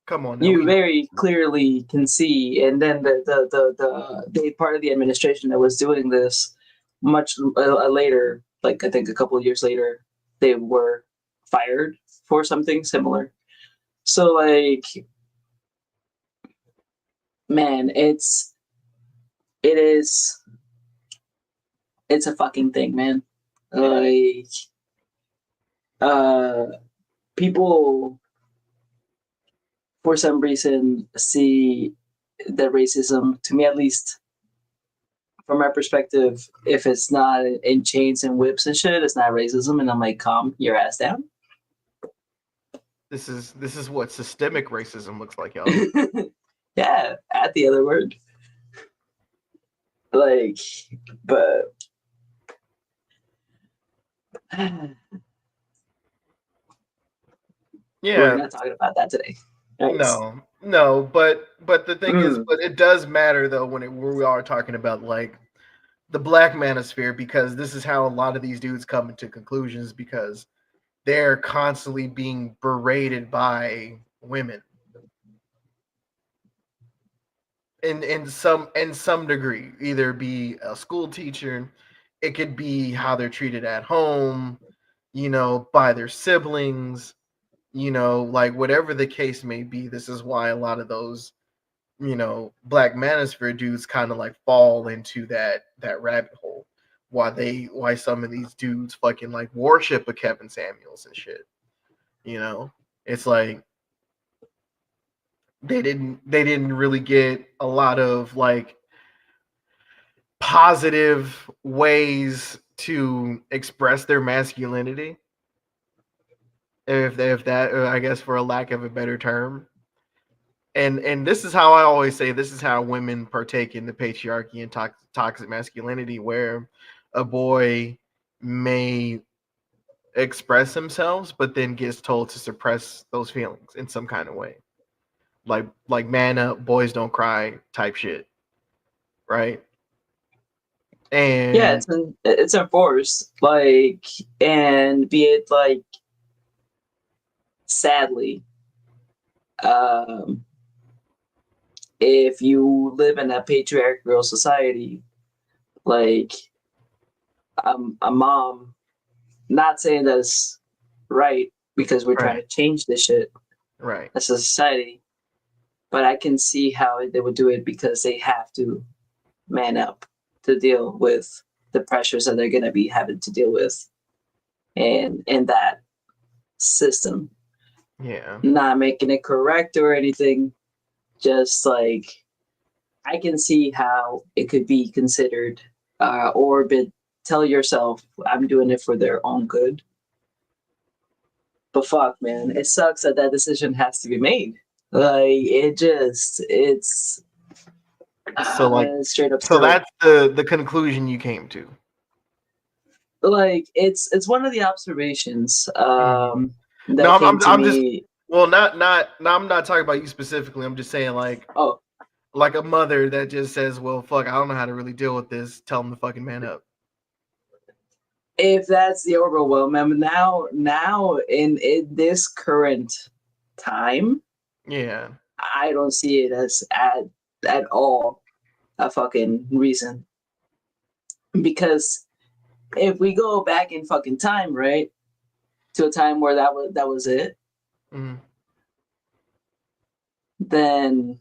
Come on now, you we know. very clearly can see. And then the part of the administration that was doing this much later, like I think a couple of years later, they were fired for something similar. So like, man, it is it's a fucking thing, man. Like uh people for some reason see that racism, to me at least, from my perspective, if it's not in chains and whips and shit, it's not racism. And I'm like, calm your ass down. This is what systemic racism looks like, y'all. Yeah, add the other word. Like, but we're Yeah, not talking about that today. Right. no, but the thing is, Mm. but it does matter though when we are talking about like the black manosphere, because this is how a lot of these dudes come into conclusions, because they're constantly being berated by women in some degree, either be a school teacher, it could be how they're treated at home, by their siblings, like whatever the case may be. This is why a lot of those black manosphere dudes kind of like fall into that rabbit hole. Why some of these dudes fucking like worship a Kevin Samuels and shit. It's like they didn't really get a lot of like positive ways to express their masculinity, if that, I guess, for a lack of a better term. And this is how I always say, this is how women partake in the patriarchy and toxic masculinity, where a boy may express themselves but then gets told to suppress those feelings in some kind of way, like man up, boys don't cry type shit, right? Yeah, And it's enforced, like, and be it like, sadly, um, if you live in a patriarchal society, like, a mom, not saying that's right because we're trying right, to change this shit right, as a society, but I can see how they would do it because they have to man up to deal with the pressures that they're going to be having to deal with and in that system. yeah, Not making it correct or anything, just like I can see how it could be considered, or be, tell yourself I'm doing it for their own good. But fuck, man, it sucks that that decision has to be made. Like it's so like, straight up so silly. that's the conclusion you came to. Like it's one of the observations Mhm. No, that came to I'm just, me. well, not no, I'm not talking about you specifically. I'm just saying Oh, like a mother that just says, well, fuck, I don't know how to really deal with this, tell them to fucking man up. if that's the overwhelm, and now in this current time, Yeah, I don't see it as at all a fucking reason. Because if we go back in fucking time, right, to a time where that was it, mm-hmm. then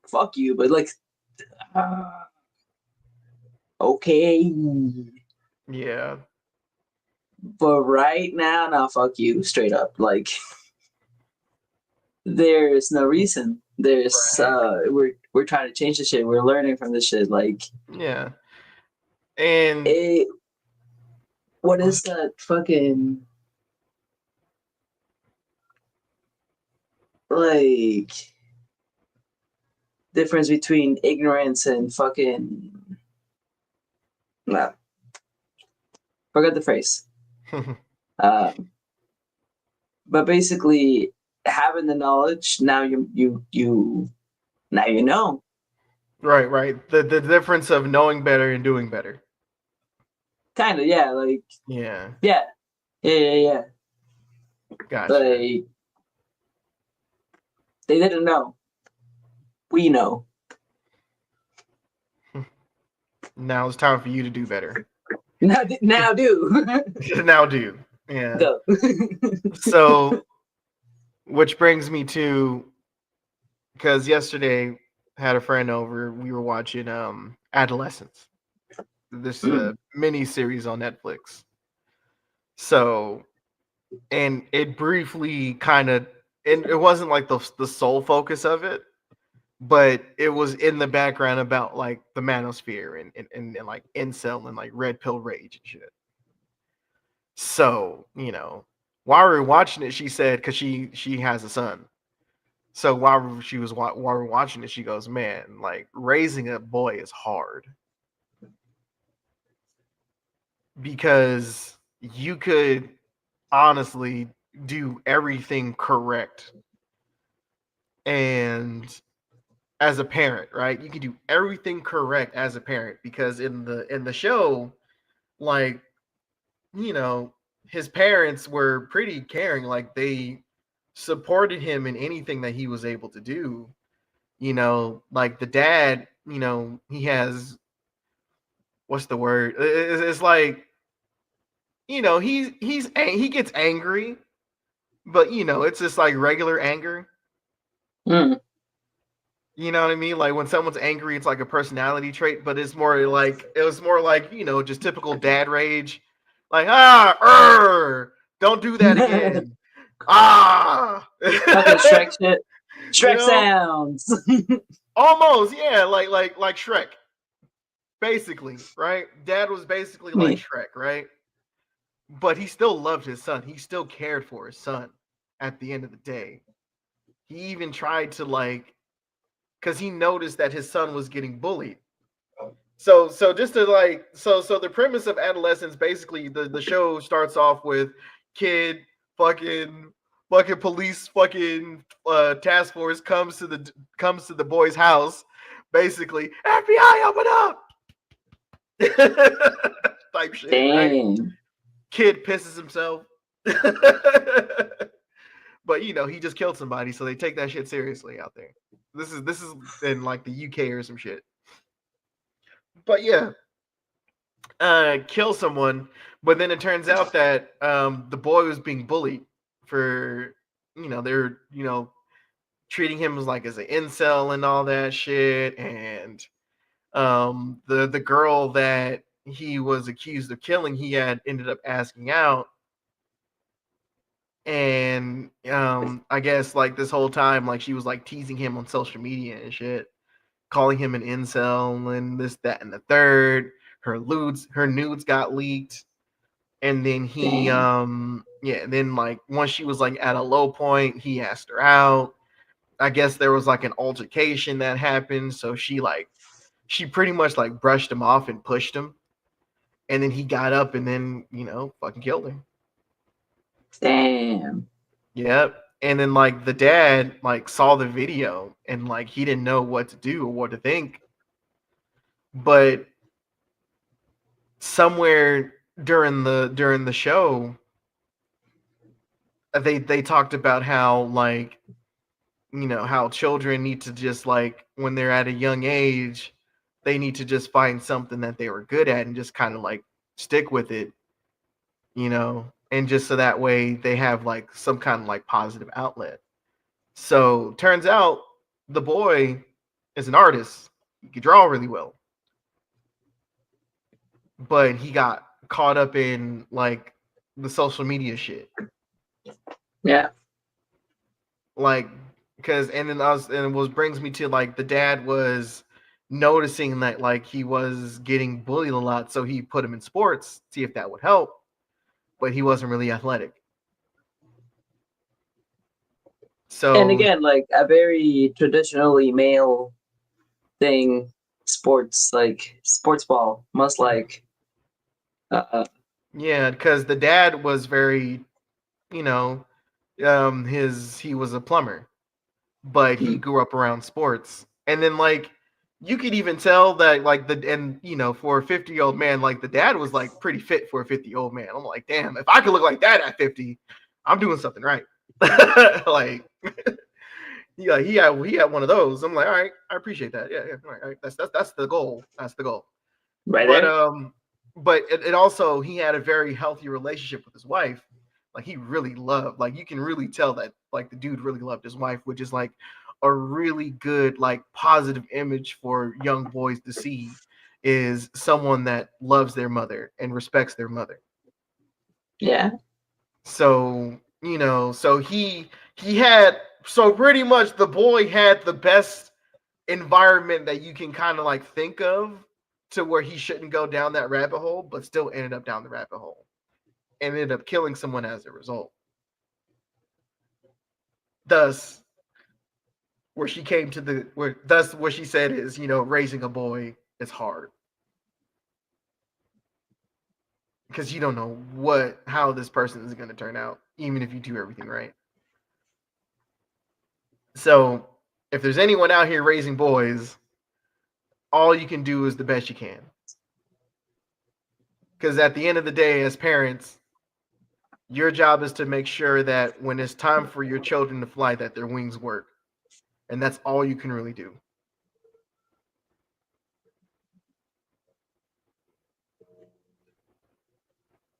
fuck you. But like, uh, okay, Yeah, but right now, now fuck you straight up. Like, there's no reason. There's right, we're trying to change the shit. We're learning from this shit. Like, yeah, and it. What is that fucking like difference between ignorance and fucking? Nah, forget the phrase. Um, but basically, having the knowledge now, you now you know. right. The difference of knowing better and doing better. Kind of, yeah. Like, Yeah, yeah, yeah. gotcha. Like, they didn't know. We know. Now it's time for you to do better. Now do. Now do. Yeah. Go. So, which brings me to, because yesterday had a friend over, we were watching Adolescence, this Mm, mini series on Netflix. So, and it briefly kind of, and it wasn't like the sole focus of it, but it was in the background about like the manosphere and like incel and like red pill rage and shit. So, while we were watching it, she said, because she has a son. So while we're watching it, she goes, "Man, like raising a boy is hard because you could honestly do everything correct, and as a parent, right? You can do everything correct as a parent because in the show, like, you know, his parents were pretty caring. Like they supported him in anything that he was able to do. Like the dad, he has, what's the word? It's like, he gets angry, but it's just like regular anger. mm. You know what I mean? Like when someone's angry, it's like a personality trait, but it's more like it was more like just typical dad rage, like don't do that again, ah, Fucking Shrek shit. you Shrek know, sounds. almost yeah, like Shrek, basically, right? Dad was basically like Me. Shrek, right? But he still loved his son. He still cared for his son. At the end of the day, he even tried to because he noticed that his son was getting bullied. So just to so the premise of adolescence, basically the show starts off with kid fucking police task force comes to the boy's house, basically FBI open up type shit, right? Damn. Kid pisses himself. But he just killed somebody, so they take that shit seriously out there. This is in like the UK or some shit. But yeah, kill someone, but then it turns out that the boy was being bullied for they're treating him as an incel and all that shit, and the girl that he was accused of killing, he had ended up asking out. And I guess like this whole time, like she was like teasing him on social media and shit, calling him an incel and this, that, and the third. Her nudes got leaked, and then he Damn. then like once she was like at a low point, he asked her out. I guess there was like an altercation that happened, so she pretty much like brushed him off and pushed him, and then he got up and then fucking killed her. Damn. Yep. And then like the dad like saw the video and like he didn't know what to do or what to think. But somewhere during the show, they talked about how like how children need to just like when they're at a young age, they need to just find something that they were good at and just kind of like stick with it, and just so that way they have like some kind of like positive outlet. So turns out the boy is an artist. He could draw really well, but he got caught up in like the social media shit. Yeah. Like, because and then us and what brings me to like the dad was noticing that like he was getting bullied a lot, so he put him in sports, see if that would help. But he wasn't really athletic. And So again, like a very traditionally male thing, sports, like sports ball, must like, yeah, because the dad was very, you know, his he was a plumber, but he grew up around sports. And then like you could even tell that like for a 50-year-old man, like the dad was like pretty fit for a 50-year-old man. I'm like, damn, if I could look like that at 50, I'm doing something right. Like yeah, he had one of those. I'm like, all right, I appreciate that. Yeah, yeah, all right. That's the goal. That's the goal. right But there. it also he had a very healthy relationship with his wife. Like he really loved, like you can really tell that like the dude really loved his wife, which is like a really good like positive image for young boys to see, is someone that loves their mother and respects their mother. Yeah. So so he had, so pretty much the boy had the best environment that you can kind of like think of, to where he shouldn't go down that rabbit hole, but still ended up down the rabbit hole and ended up killing someone as a result. Thus, what she said is, raising a boy is hard because you don't know how this person is going to turn out, even if you do everything right. So, if there's anyone out here raising boys, all you can do is the best you can. Because at the end of the day, as parents, your job is to make sure that when it's time for your children to fly, that their wings work, and that's all you can really do.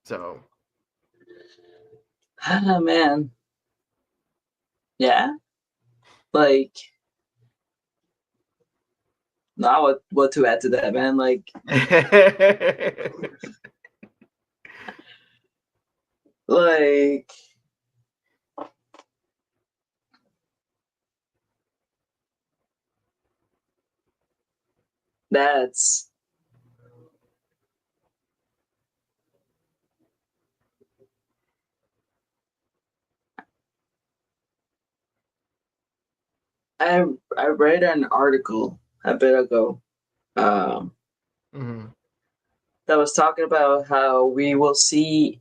So Ah, man. Yeah. Like, Now what to add to that, man? Like that's I read an article a bit ago um, Mhm. that was talking about how we will see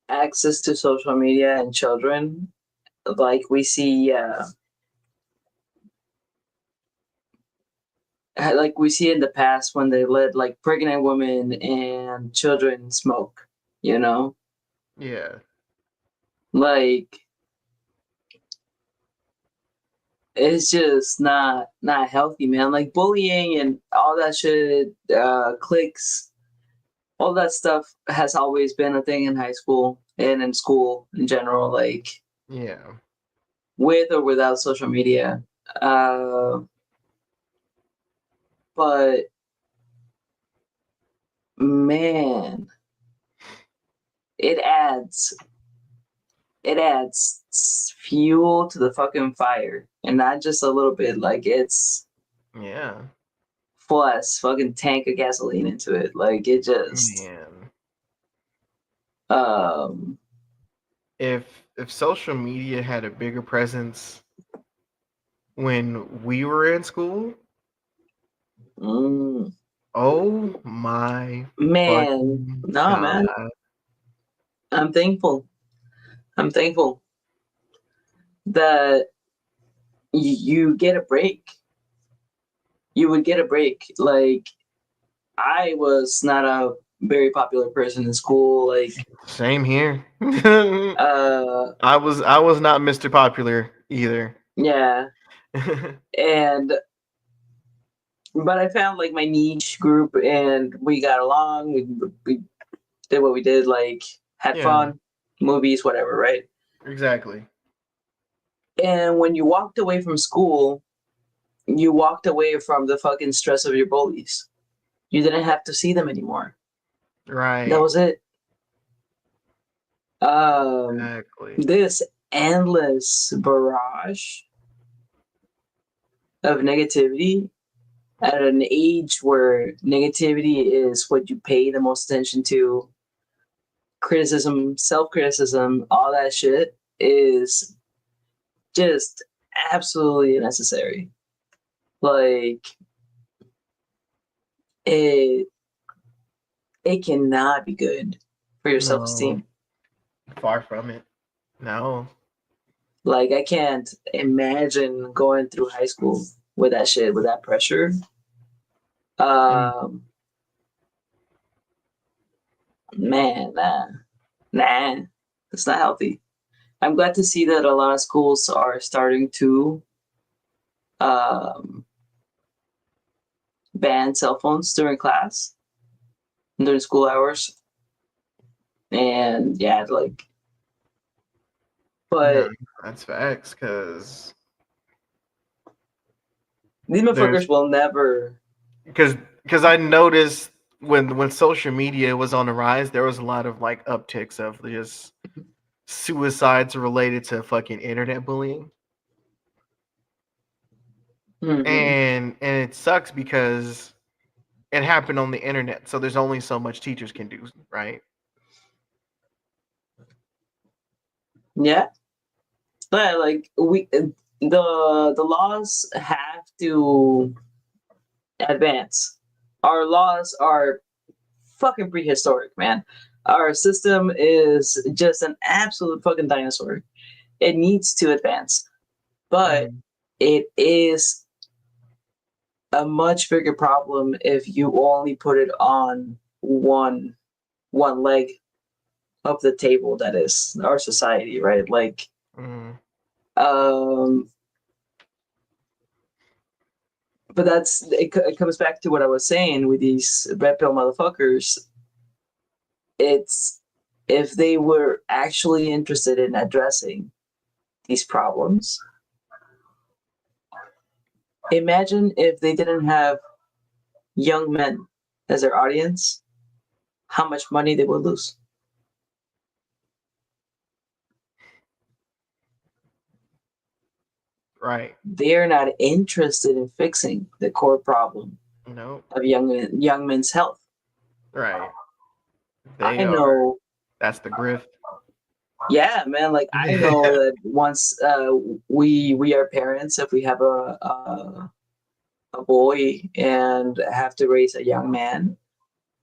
access to social media in children like we see like we see in the past when they let like pregnant women and children smoke, you know, Yeah. like it's just not healthy, man. Like bullying and all that shit, cliques, all that stuff has always been a thing in high school and in school in general, like Yeah. with or without social media. Uh, but man, it adds fuel to the fucking fire, and not just a little bit. Like it's Yeah. full ass fucking tank of gasoline into it. Like it just Man. um If social media had a bigger presence when we were in school, mm, oh my man, fucking nah, god. man. I'm thankful. I'm thankful that you get a break. You would get a break. Like I was not a very popular person in school. Like Same here. uh I was not Mr. Popular either. yeah, and but I found like my niche group and we got along. We did what we did, like had Yeah, fun, movies, whatever, right? exactly. And when you walked away from school, you walked away from the fucking stress of your bullies. You didn't have to see them anymore. That Right. was it. Um, Exactly. this endless barrage of negativity at an age where negativity is what you pay the most attention to, criticism, self criticism, all that shit is just absolutely necessary. Like it it cannot be good for your self No, esteem. far from it. No. Like I can't imagine going through high school with that shit, with that pressure. Mm, Um, man, nah, it's not healthy. I'm glad to see that a lot of schools are starting to um, ban cell phones during class, during school hours, and yeah, like, no, but that's facts. these There's motherfuckers will never. because because I noticed when social media was on the rise, there was a lot of like upticks of just suicides related to fucking internet bullying. Mhm. And it sucks because it happened on the internet, so there's only so much teachers can do, right? Yeah, but like the laws have to advance. Our laws are fucking prehistoric, man. Our system is just an absolute fucking dinosaur. It needs to advance, but Mhm. it is a much bigger problem if you only put it on one leg of the table that is our society, right? Like Mhm. um but it comes back to what I was saying with these red pill motherfuckers. It's if they were actually interested in addressing these problems, imagine if they didn't have young men as their audience, how much money they will lose. Right. They're not interested in fixing the core problem Nope. of young men's health. Right. They I are. know, That's the grift. yeah, man. Like I know that once we are parents, if we have a boy and have to raise a young man,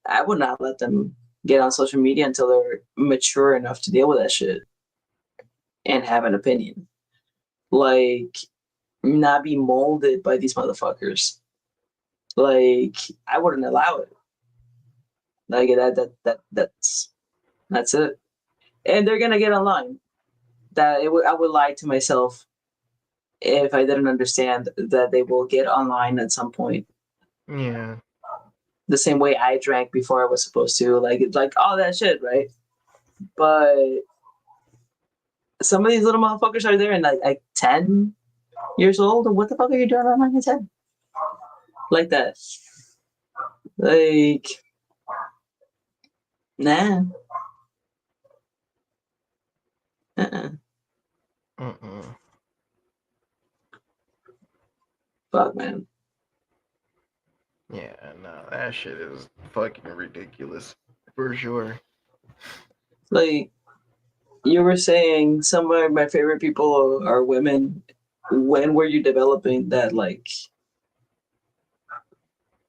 I would not let them get on social media until they're mature enough to deal with that shit and have an opinion. Like not be molded by these motherfuckers. Like I wouldn't allow it. Like that's it. And they're gonna get online. I would lie to myself if I didn't understand that they will get online at some point. Yeah. The same way I drank before I was supposed to, like all that shit, right? But some of these little motherfuckers are there and like 10 years old. What the fuck are you doing online at 10? Like that. Like nah. Uh-uh. Mm-mm. Fuck man. Yeah. No, that shit is fucking ridiculous for sure. Like you were saying some of my favorite people are women. When were you developing that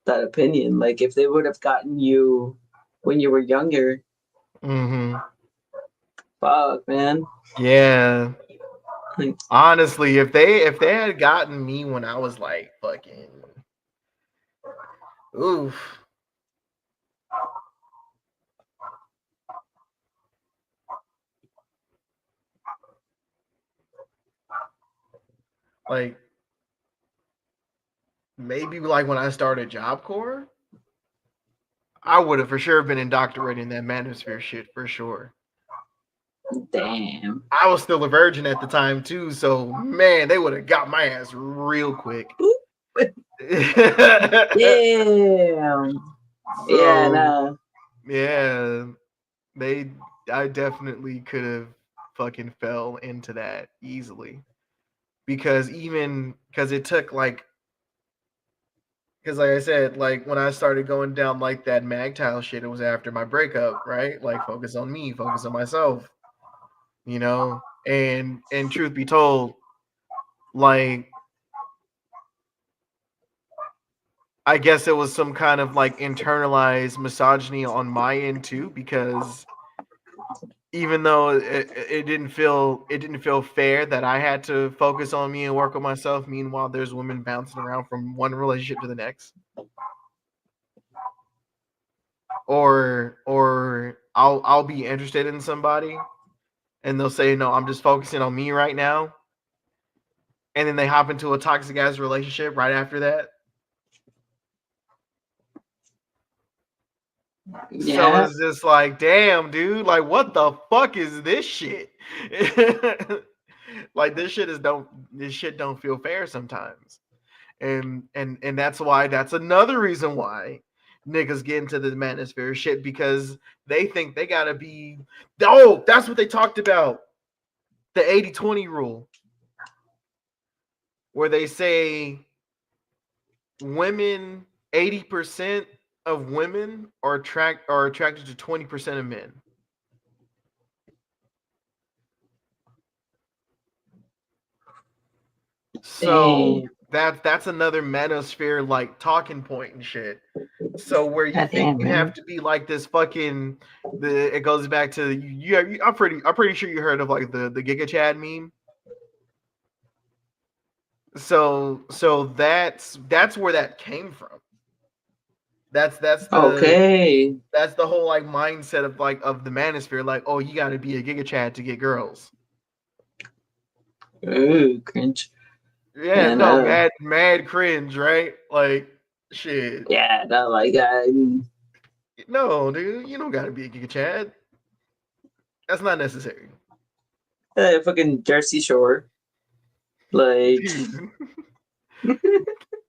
opinion? Like if they would have gotten you when you were younger, Mm-hmm. fuck man. Yeah. Like, Honestly, if they had gotten me when I was like fucking oof. Like maybe like when I started Job Corps, I would have for sure been indoctrinated in that manosphere shit for sure. damn. I was still a virgin at the time too, so man, they would have got my ass real quick. Damn. Yeah, So nah. yeah, they I definitely could have fucking fell into that easily. Because it took like because like I said, like when I started going down like that magtile shit, it was after my breakup, right? Like focus on me, focus on myself, you know? And truth be told, like I guess it was some kind of like internalized misogyny on my end too, because even though it didn't feel fair that I had to focus on me and work on myself. Meanwhile, there's women bouncing around from one relationship to the next, or I'll be interested in somebody and they'll say no, I'm just focusing on me right now, and then they hop into a toxic ass relationship right after that. So Yeah. it's just like, damn, dude, like what the fuck is this shit? Like this shit don't feel fair sometimes. And that's another reason why niggas get into the manosphere shit, because they think they gotta be, oh, that's what they talked about. The 80-20 rule, where they say women 80% of women are attracted to 20% of men. Damn. So that's another manosphere like talking point and shit. So where you God think damn, you have man. to be like this fucking it goes back to I'm pretty sure you heard of like the Giga Chad meme. So that's where that came from. That's that's the Okay. that's the whole like mindset of like of the manosphere, like, oh, you got to be a Giga Chad to get girls. Ooh, cringe. Yeah, And no, mad cringe, right? Like shit. yeah, no, like No, dude, you don't got to be a Giga Chad. That's not necessary. fucking Jersey Shore. Like Dude.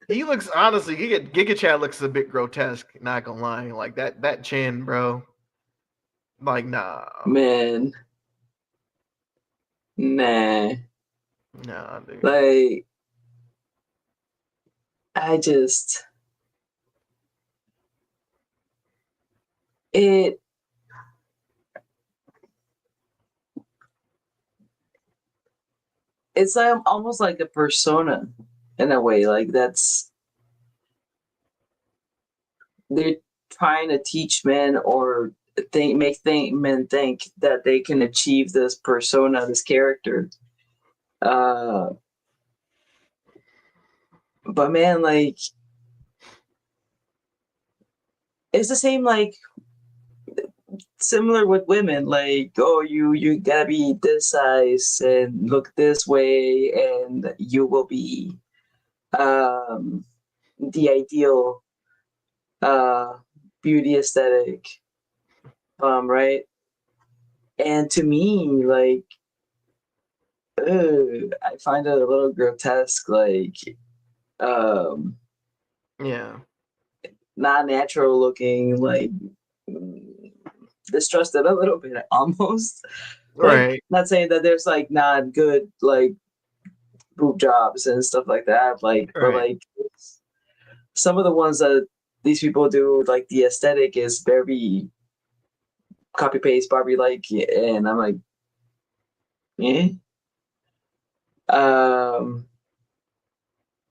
He looks honestly, Giga Chad looks a bit grotesque. Not gonna lie, like that chin, bro. Like nah, Man, nah. nah, dude. Like, I just it. It's like almost like a persona in a way. Like that's they're trying to teach men or men think that they can achieve this persona, this character. Uh, but man, like it's the same like similar with women like oh you gotta be this size and look this way and you will be um the ideal uh beauty aesthetic right and to me like I find it a little grotesque like um Yeah, not natural looking like distrusted a little bit almost like right, not saying that there's like not good like boob jobs and stuff like that. Like, but right. like some of the ones that these people do, like the aesthetic is very copy paste Barbie like, and I'm like, eh. Um,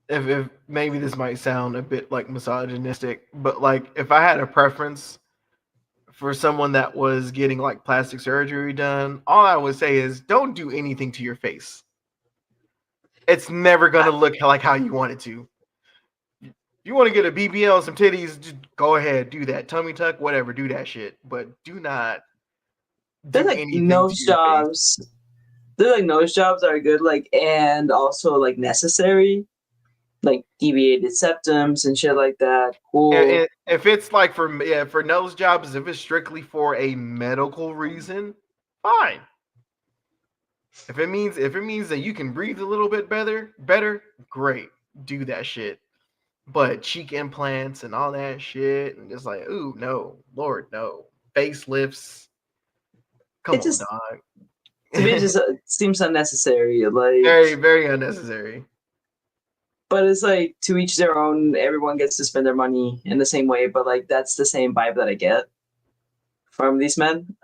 If maybe this might sound a bit like misogynistic, but like if I had a preference for someone that was getting like plastic surgery done, all I would say is don't do anything to your face. It's never I, gonna look like how you want it to. You want to get a BBL, some titties, just go ahead, do that. Tummy tuck, whatever, do that shit. But do not feel do like anything to nose your face. jobs. They're like nose jobs are good, like and also like necessary, like deviated septums and shit like that. Cool. If it's like for nose jobs, if it's strictly for a medical reason, fine. If it means that you can breathe a little bit better, great. Do that shit. But cheek implants and all that shit, and just like, ooh, no, Lord, no. Facelifts. Come It on, just dog. to me it just seems unnecessary. Like Very, very unnecessary. but it's like to each their own. Everyone gets to spend their money in the same way, but like that's the same vibe that I get from these men.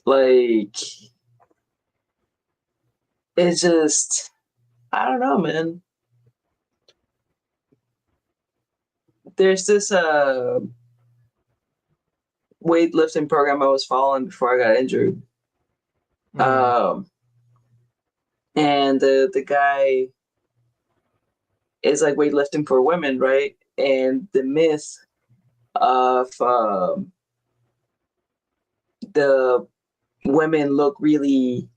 Like it's just I don't know, man. There's this weightlifting program I was following before I got injured. Mm, Um, and the guy is like weightlifting for women, right? And the myth of the women look really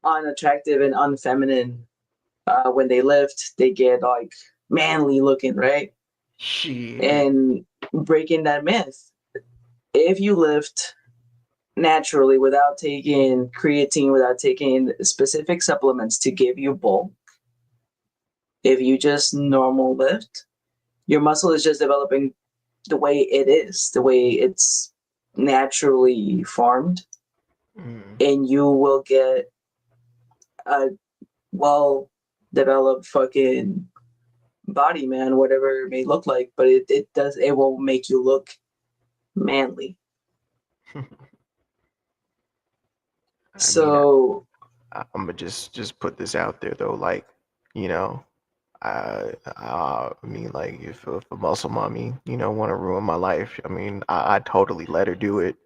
unattractive and unfeminine when they lift, they get like manly looking, right? shit. And breaking that myth, if you lift naturally without taking creatine, without taking specific supplements to give you bulk, if you just normal lift, your muscle is just developing the way it is, the way it's naturally formed, Mm. and you will get a well developed fucking body, man, whatever it may look like, but it will make you look manly. I mean, So I'm gonna just put this out there though, like, you know, I mean, like, if a muscle mommy, want to ruin my life, I mean, I totally let her do it.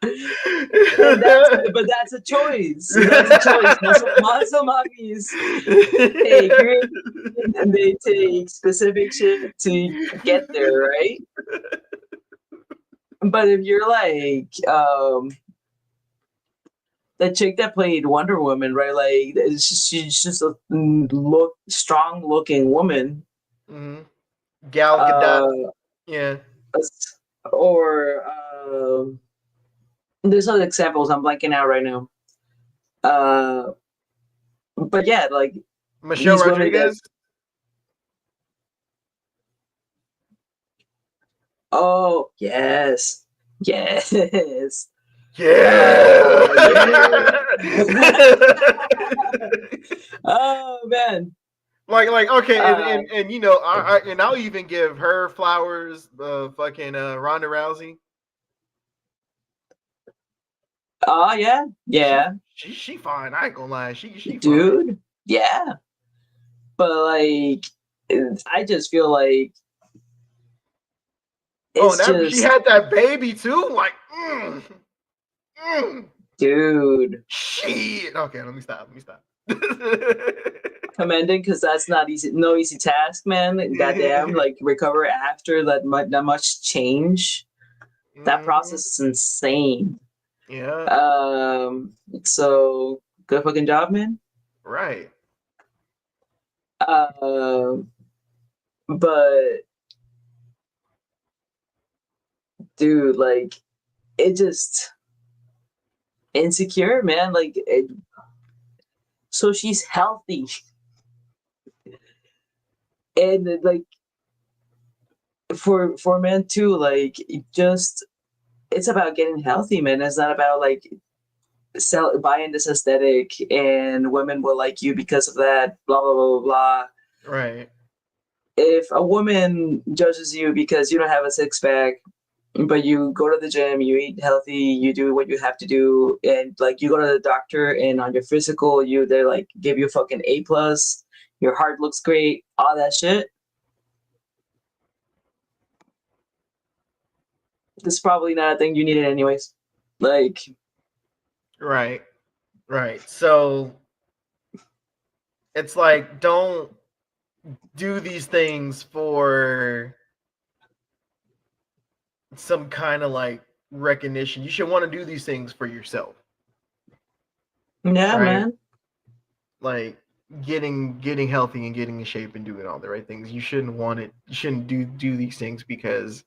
and that's a choice. That's a choice. Muscle mommies take creatine and they take specific shit to get there, right? But if you're like the chick that played Wonder Woman, right? Like she's just a strong looking woman. Mhm. Gal Gadot, Uh, yeah. or there's other examples I'm blanking out right now. but yeah, like Michelle these women that, Rodriguez. oh yes, yes, Yeah. yeah. Oh man. like okay, Uh, and you know, and I'll even give her flowers. Fucking Ronda Rousey. oh yeah, She yeah, she fine. I ain't gonna lie. She fine. dude, yeah. But like, I just feel like Oh, it's and that she just, had that baby too. Like, mm, dude, shit. Okay, let me stop. Let me stop. commending because that's not easy, no easy task, man. Goddamn, like recover after that much change. That Mhm. process is insane. Yeah. So good fucking job, man. Right. Um, but dude, like it just insecure, man. Like, so she's healthy, and like for men too, like it just it's about getting healthy, man. It's not about like buying this aesthetic and women will like you because of that. Blah blah blah blah blah. Right. If a woman judges you because you don't have a six pack, but you go to the gym, you eat healthy, you do what you have to do, and like you go to the doctor, and on your physical, they like give you a fucking A+. Your heart looks great, all that shit. This is probably not a thing you needed anyways. Like, Right. Right. So it's like don't do these things for some kind of like recognition. You should want to do these things for yourself, yeah, right? man. Like getting healthy and getting in shape and doing all the right things. You shouldn't want it. You shouldn't do these things because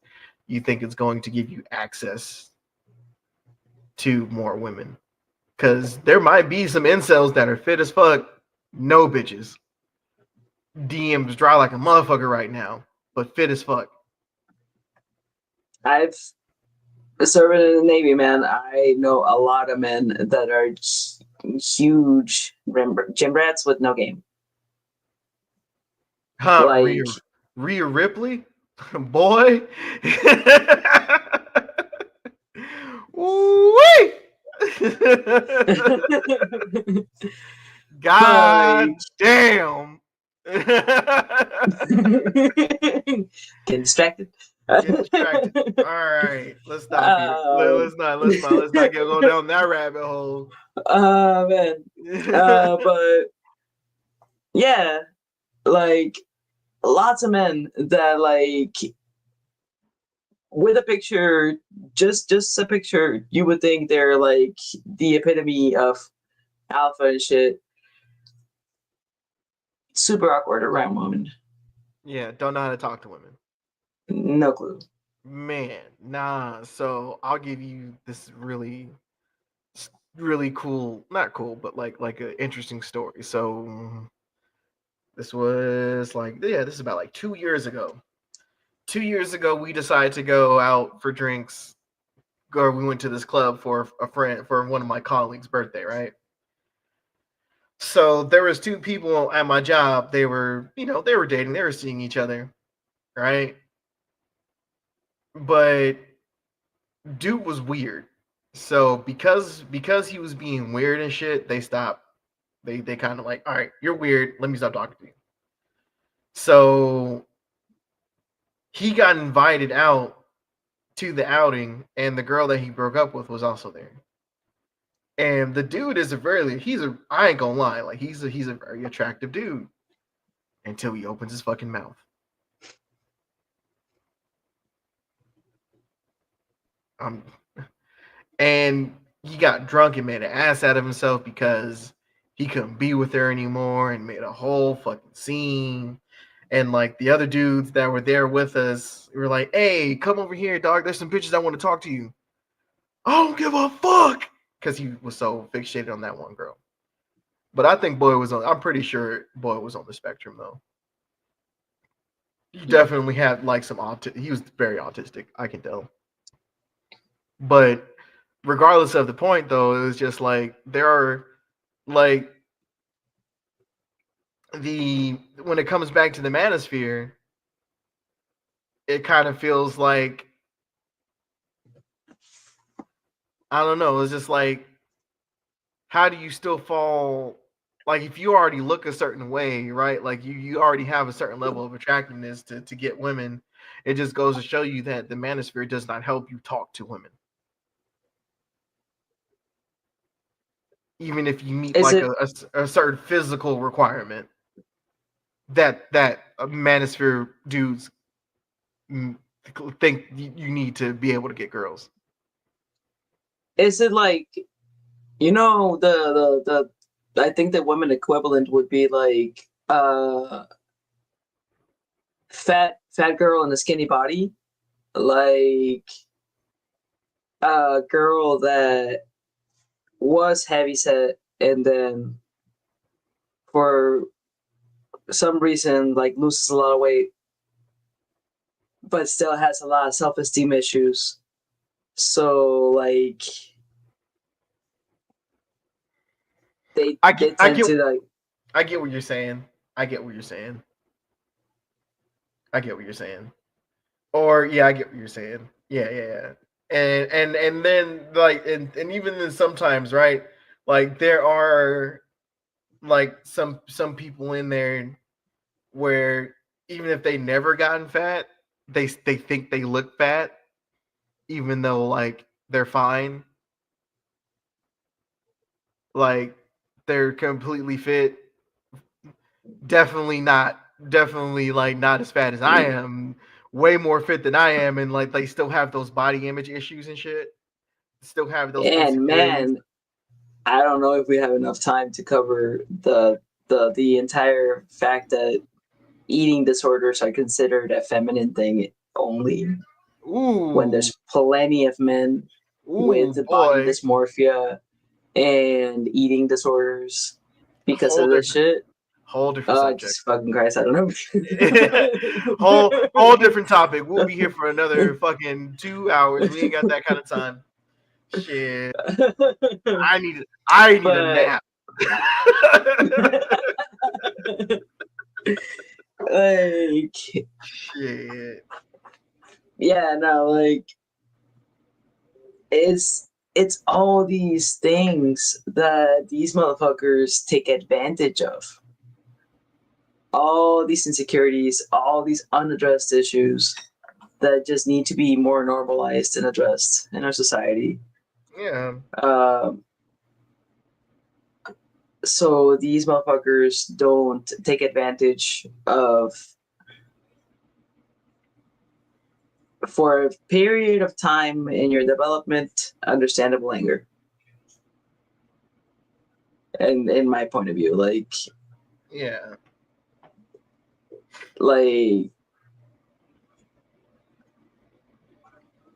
you think it's going to give you access to more women. Because there might be some incels that are fit as fuck, no bitches. DMs dry like a motherfucker right now, but fit as fuck. I've served in the Navy, man. I know a lot of men that are huge gym rats with no game. Huh? Like, Rhea Ripley, boy. Woo-wee! God but damn. get distracted. Getting distracted. All right, let's stop here. um, Let's not go down that rabbit hole. man. But yeah, like lots of men that like with a picture, just a picture, you would think they're like the epitome of alpha and shit. Super awkward around women. Yeah, don't know how to talk to women. No clue. Man, nah. So I'll give you this really cool, not cool, but like an interesting story. So this was like yeah, this is about like 2 years ago. 2 years ago, we decided to go out for drinks. Or we went to this club for a friend for one of my colleagues' birthday, right? So there was two people at my job. They were, they were dating. They were seeing each other, right? But dude was weird. So because he was being weird and shit, they stopped. They kind of like, all right, you're weird. Let me stop talking to you. So he got invited out to the outing, and the girl that he broke up with was also there. And the dude is I ain't gonna lie, like he's a very attractive dude until he opens his fucking mouth. Um, and he got drunk and made an ass out of himself because he couldn't be with her anymore and made a whole fucking scene. And like the other dudes that were there with us were like, "Hey, come over here, dog. There's some bitches I want to talk to you." I don't give a fuck because he was so fixated on that one girl. But I think Boy was on. I'm pretty sure Boy was on the spectrum though. He definitely had like some He was very autistic. I can tell. But regardless of the point, though, it was just like there are like the when it comes back to the manosphere, it kind of feels like I don't know. It's just like how do you still fall? Like if you already look a certain way, right? Like you already have a certain level of attractiveness to get women. It just goes to show you that the manosphere does not help you talk to women. Even if you meet Is like it a certain physical requirement that manosphere dudes think you need to be able to get girls. is it like, you know, the I think the women equivalent would be like fat girl in a skinny body, like a girl that was heavy set and then for some reason like loses a lot of weight but still has a lot of self-esteem issues. So like I they get I tend get to like I get what you're saying. I get what you're saying. I get what you're saying. Or yeah, I get what you're saying. Yeah. And then like and even then sometimes, right? Like there are like some people in there where even if they never gotten fat, they think they look fat even though like they're fine. Like they're completely fit. Definitely like not as fat as I am. Way more fit than I am, and like they still have those body image issues and shit. Still have those and insecurities. man, I don't know if we have enough time to cover the entire fact that eating disorders are considered a feminine thing only when Ooh, there's plenty of men ooh, with body boy, dysmorphia and eating disorders because whole of this different, shit. whole different subject. Jesus fucking Christ, I don't know. whole different topic. We'll be here for another fucking 2 hours. We ain't got that kind of time. Shit, I need a But nap. like, Shit. yeah, no, like it's all these things that these motherfuckers take advantage of. All these insecurities, all these unaddressed issues that just need to be more normalized and addressed in our society. Yeah. Um, so these motherfuckers don't take advantage of, for a period of time in your development, understandable anger. And in my point of view, Yeah. like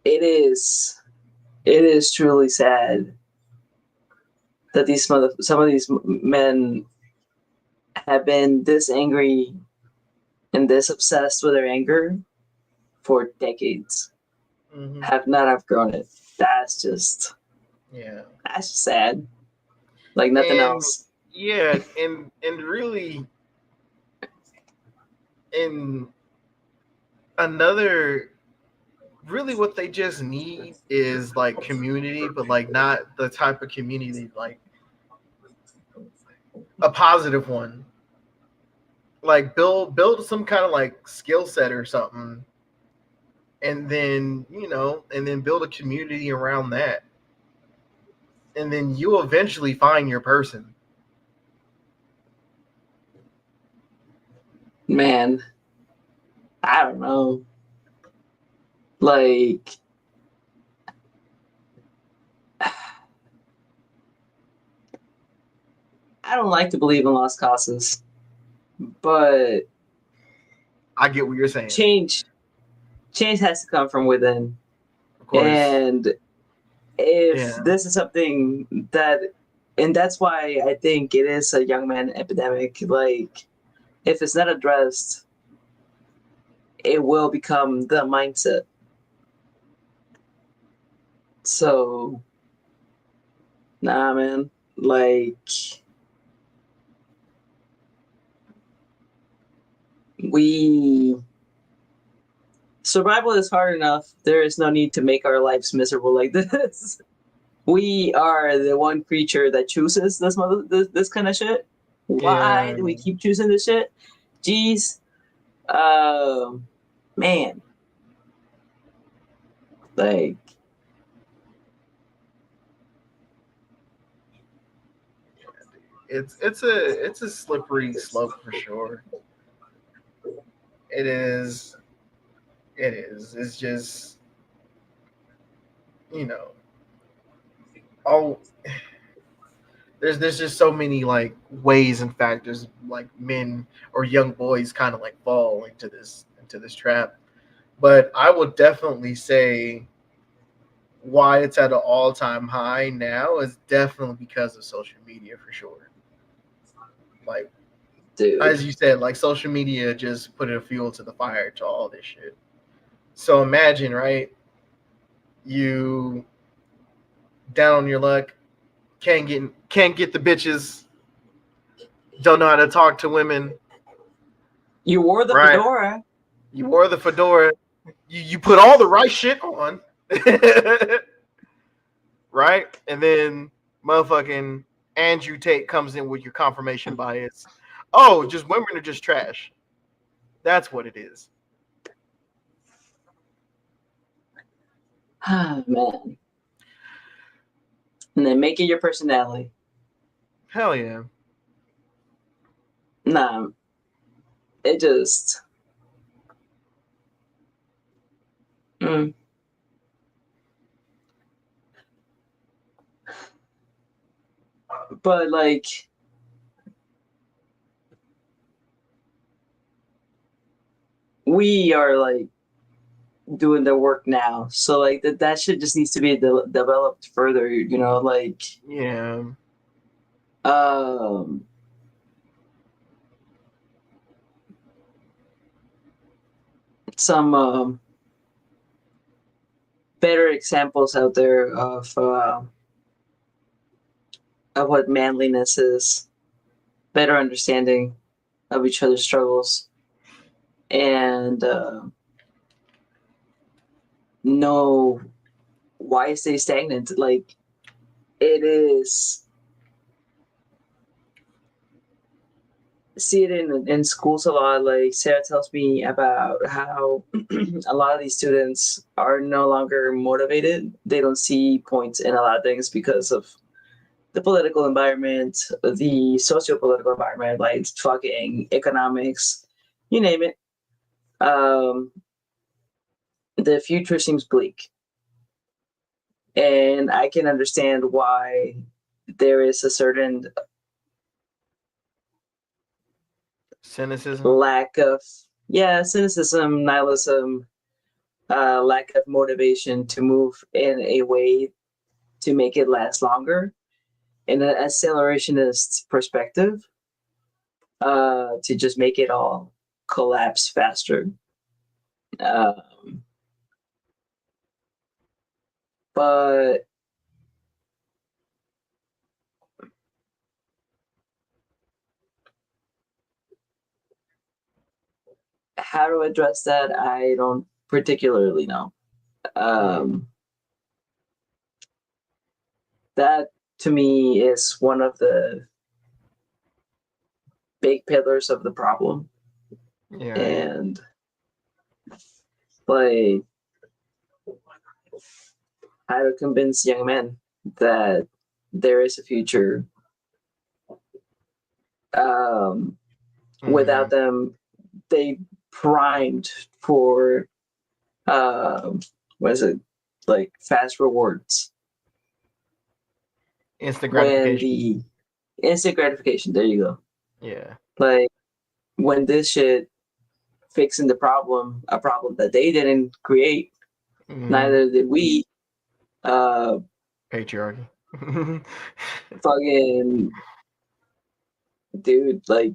it is truly sad that some of these men have been this angry and this obsessed with their anger for decades, Mm-hmm. have not outgrown it. Yeah. That's just sad. Like nothing And else. yeah, and really in another really what they just need is like community, but like not the type of community like a positive one. Like build some kind of like skill set or something, and then and then build a community around that, and then you'll eventually find your person. Man, I don't know. Like I don't like to believe in lost causes, but I get what you're saying, change change has to come from within. of course. And if Yeah. this is something that And that's why I think it is a young man epidemic. Like, if it's not addressed, it will become the mindset. So, nah, man. Like, we survival is hard enough. There is no need to make our lives miserable like this. We are the one creature that chooses this kind of shit. Why Yeah, do we keep choosing this shit? Jeez, um, man, like it's a slippery slope for sure. It is. It is. It's just, you know, all there's just so many like ways and factors like men or young boys kind of like fall into this trap. But I would definitely say why it's at an all time high now is definitely because of social media for sure. Like dude. as you said, like social media just put a fuel to the fire to all this shit. So imagine, right? You down on your luck, can't get the bitches, don't know how to talk to women, You wore the right? fedora. You wore the fedora, you put all the right shit on, right? And then motherfucking Andrew Tate comes in with your confirmation bias. Oh, just women are just trash. That's what it is. Ah, man. And then make it your personality. Hell yeah. Nah, it just. Mm. But like, we are like doing the work now, so like that shit just needs to be developed further. You know, like Yeah. um, some better examples out there of what manliness is, better understanding of each other's struggles, and know why stay stagnant. Like it is, see it in schools a lot. Like Sarah tells me about how a lot of these students are no longer motivated. They don't see points in a lot of things because of the political environment, the socio-political environment, like fucking economics, you name it. Um, the future seems bleak, and I can understand why there is a certain Cynicism. lack of cynicism, nihilism, lack of motivation to move in a way to make it last longer, in an accelerationist perspective, to just make it all collapse faster. Um, but how to address that, I don't particularly know. Yeah. Um, that to me is one of the big pillars of the problem, Yeah. and like how to convince young men that there is a future um, Mm-hmm. without them they primed for um, what is it, like fast rewards, Instant when gratification. the instant gratification, there you go, Yeah. like when this shit fixing the problem, a problem that they didn't create, Mm-hmm. neither did we. uh Patriarchy. Fucking dude, like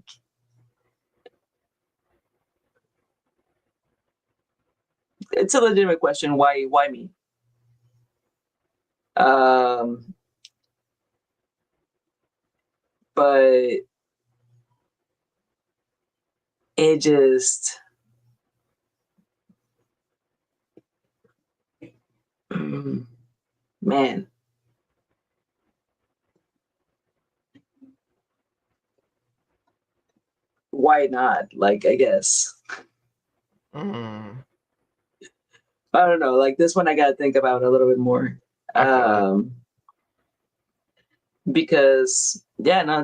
it's a legitimate question. Why me? Um, but it just man, why not? Like I guess Mm, I don't know. Like this one, I gotta think about a little bit more. I feel it. Um, because yeah, no,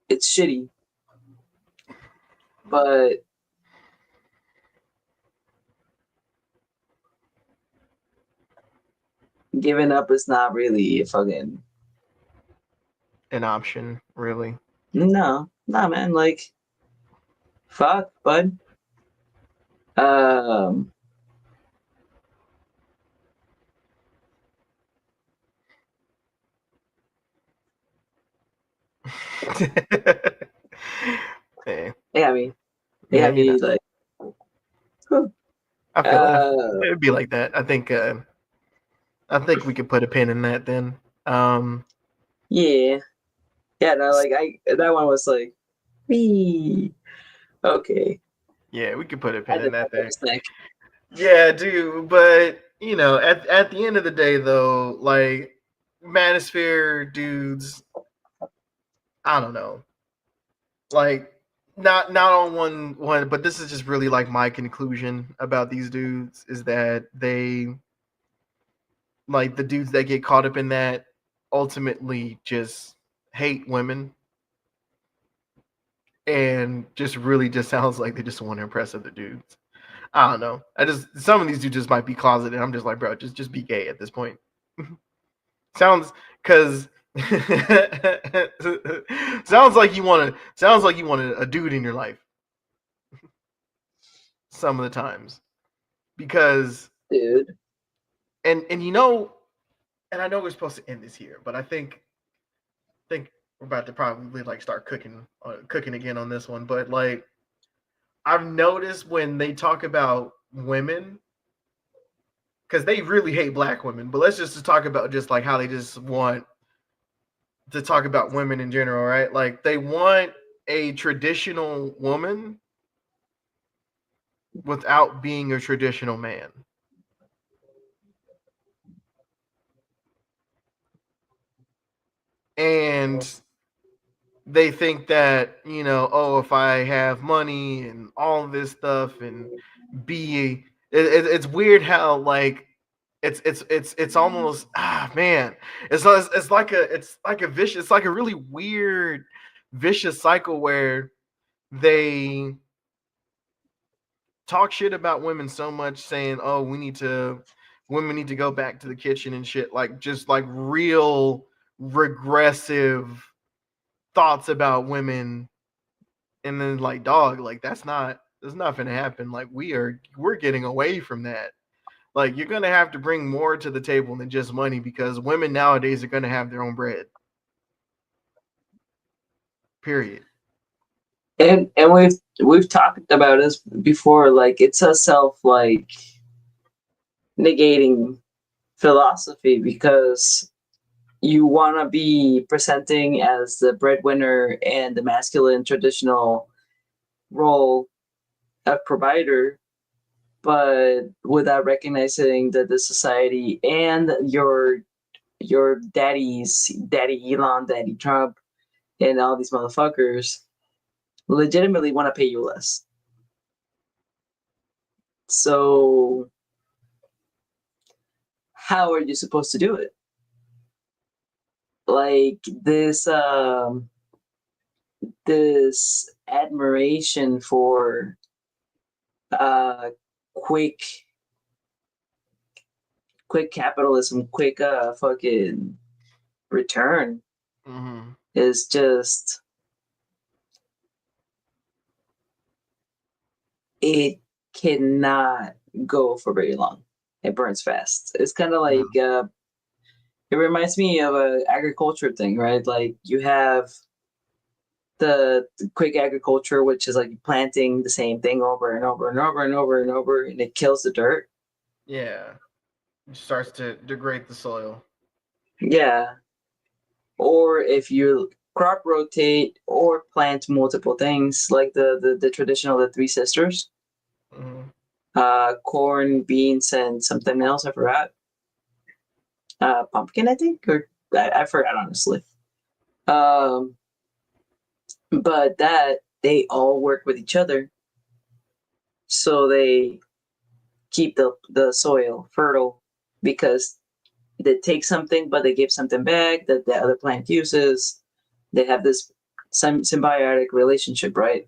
it's shitty, but giving up is not really a fucking An option, really. no, man. Like fuck, bud. Um, Yeah, yeah, I mean, yeah, yeah, I you know. mean, like, whew. I feel it. uh, It'd be like that. I think we could put a pin in that then. Um, yeah, yeah, no, like I that one was like, me. Okay, yeah, we could put a I pin in did that that for a there. snack. Yeah, dude. But at the end of the day, though, like manosphere dudes, I don't know. Like not on one, but this is just really like my conclusion about these dudes is that they like the dudes that get caught up in that ultimately just hate women and just really just sounds like they just want to impress other dudes. I don't know. I just some of these dudes just might be closeted. I'm just like, bro, just be gay at this point. Sounds because sounds like you want a dude in your life some of the times because Dude. and you know and I know we're supposed to end this here, but I think we're about to probably like start cooking again on this one. But like I've noticed when they talk about women, because they really hate black women, but let's just talk about just like how they just want to talk about women in general, right? Like they want a traditional woman without being a traditional man. And they think that, oh, if I have money and all of this stuff and it's weird how like it's almost man it's like a vicious it's like a really weird vicious cycle where they talk shit about women so much saying oh women need to go back to the kitchen and shit like just like real regressive thoughts about women and then like dog like that's not gonna happen like we're getting away from that like you're gonna have to bring more to the table than just money because women nowadays are gonna have their own bread period. And we've talked about this before. Like it's a self like negating philosophy because you want to be presenting as the breadwinner and the masculine traditional role of provider, but without recognizing that the society and your daddy Elon, daddy Trump, and all these motherfuckers legitimately want to pay you less. So how are you supposed to do it? Like this admiration for uh quick quick capitalism, quick fucking return Mm-hmm. is just it cannot go for very long. it burns fast. It's kind of Mm. like it reminds me of a agriculture thing, right? Like you have the quick agriculture, which is like planting the same thing over and over and over and over and over, and it kills the dirt. Yeah, it starts to degrade the soil. Yeah. Or if you crop rotate or plant multiple things, like the traditional the three sisters, Mm-hmm. corn, beans, and something else. I forgot. Pumpkin, I think, or I forgot honestly. Um, but that they all work with each other, so they keep the soil fertile because they take something, but they give something back that the other plant uses. They have this some symbiotic relationship, right?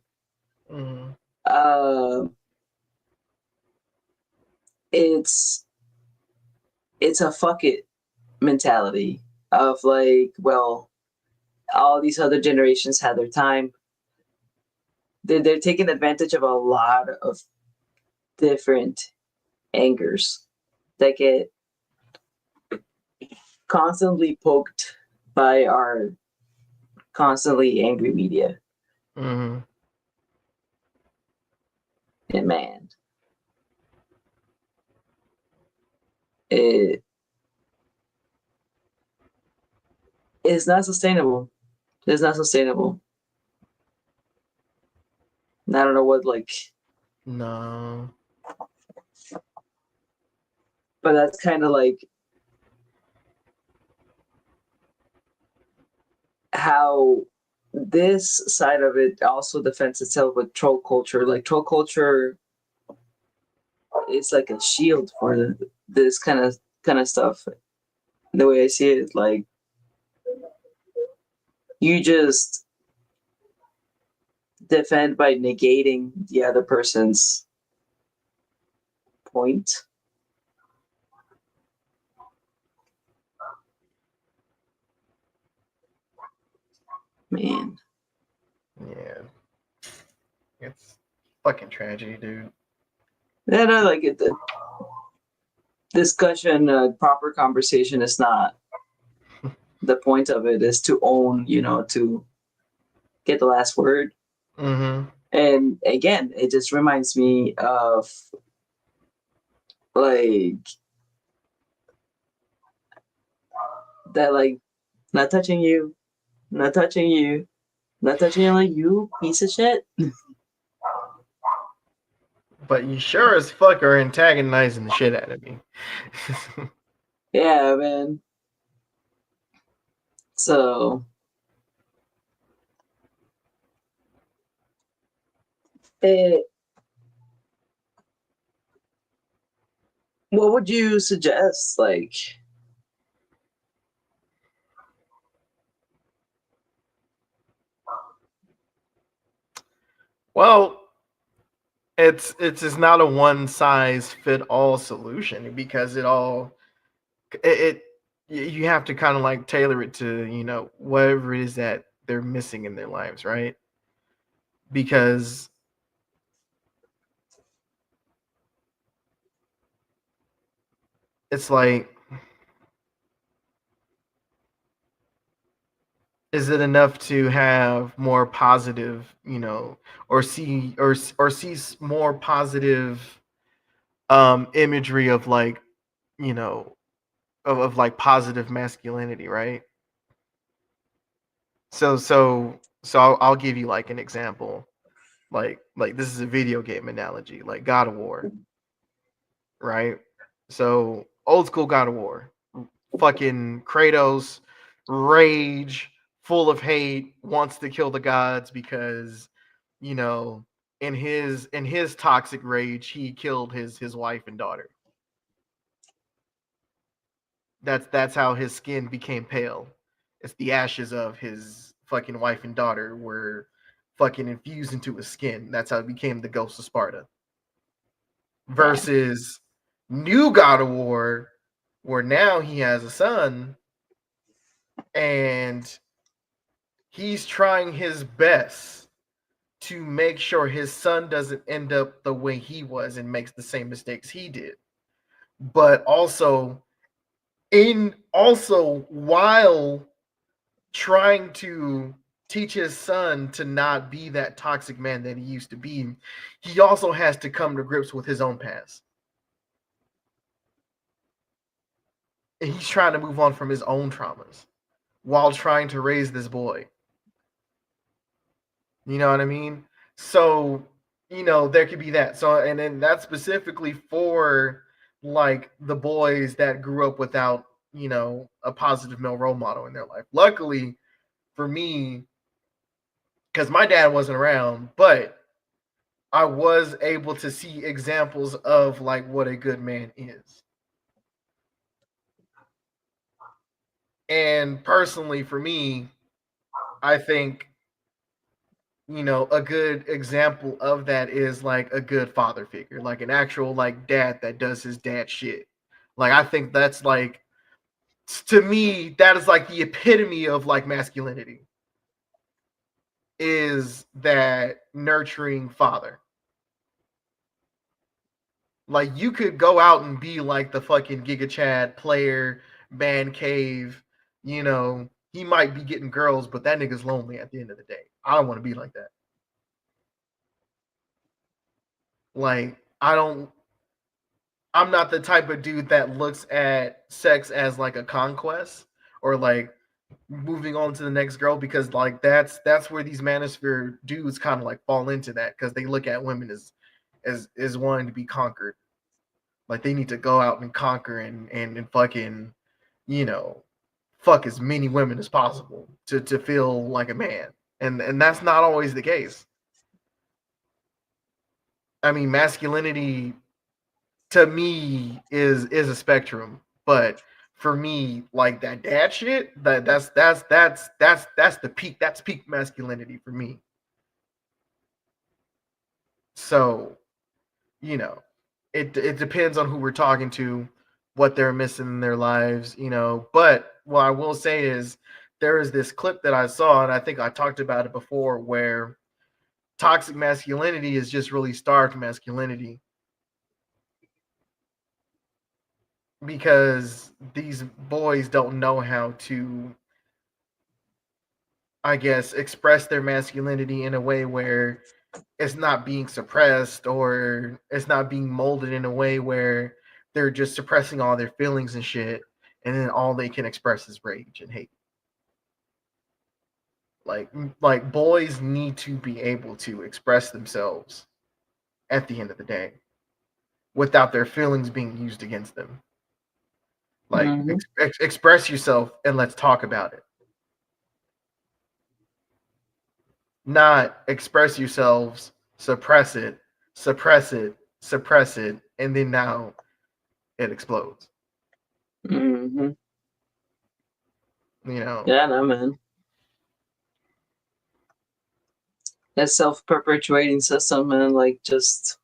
Mm-hmm. Uh, it's it's a fuck it mentality of like, well, all these other generations had their time. They're taking advantage of a lot of different angers that get constantly poked by our constantly angry media. Mm-hmm. And man, it is not sustainable. It's not sustainable. And I don't know what like, No. but that's kind of like how this side of it also defends itself with troll culture. Like troll culture is like a shield for this kind of stuff. The way I see it, like you just defend by negating the other person's point. Man, Yeah. It's fucking tragedy, dude. and I like it. The discussion, proper conversation is not the point of it. Is to own, to get the last word. Mm-hmm. And again, it just reminds me of like that, like not touching you, not touching you, not touching you, like you piece of shit. But you sure as fuck are antagonizing the shit out of me. Yeah, man. So, it, what would you suggest? Like, Well, it's just not a one size fit all solution because it you have to kind of like tailor it to whatever it is that they're missing in their lives, right? Because it's like, is it enough to have more positive, or see more positive imagery of like, you know of like positive masculinity, right? So I'll give you like an example. Like this is a video game analogy, like God of War, right? So old school God of War, fucking Kratos, rage, full of hate, wants to kill the gods because, you know, in his toxic rage, he killed his wife and daughter. That's how his skin became pale. It's the ashes of his fucking wife and daughter were fucking infused into his skin. That's how it became the Ghost of Sparta. damn, Versus new God of War, where now he has a son and he's trying his best to make sure his son doesn't end up the way he was and makes the same mistakes he did. but also while trying to teach his son to not be that toxic man that he used to be, he also has to come to grips with his own past. And he's trying to move on from his own traumas while trying to raise this boy. You know what I mean? So, there could be that. So, and then that's specifically for like the boys that grew up without, a positive male role model in their life. Luckily for me, because my dad wasn't around, but I was able to see examples of like what a good man is. And personally, for me, I think, a good example of that is like a good father figure, like an actual like dad that does his dad shit. Like, I think that's like, to me, that is like the epitome of like masculinity, is that nurturing father. Like, you could go out and be like the fucking Giga Chad player, man cave, he might be getting girls, but that nigga's lonely at the end of the day. I don't want to be like that. Like, I'm not the type of dude that looks at sex as like a conquest or like moving on to the next girl, because like that's where these manosphere dudes kind of like fall into that, because they look at women as wanting to be conquered. Like, they need to go out and conquer and fucking, you know, fuck as many women as possible to feel like a man. And that's not always the case. I mean, masculinity to me is a spectrum, but for me, like that dad shit, that's the peak. That's peak masculinity for me. So, you know, it depends on who we're talking to, what they're missing in their lives, But what I will say is, there is this clip that I saw, and I think I talked about it before, where toxic masculinity is just really starved masculinity, because these boys don't know how to, I guess, express their masculinity in a way where it's not being suppressed, or it's not being molded in a way where they're just suppressing all their feelings and shit, and then all they can express is rage and hate. Like boys need to be able to express themselves at the end of the day without their feelings being used against them. Like, Mm-hmm. express yourself and let's talk about it. Not express yourselves, suppress it, suppress it, suppress it, and then now it explodes. Mm-hmm. You know. Yeah, no, man. That self-perpetuating system, man, like, just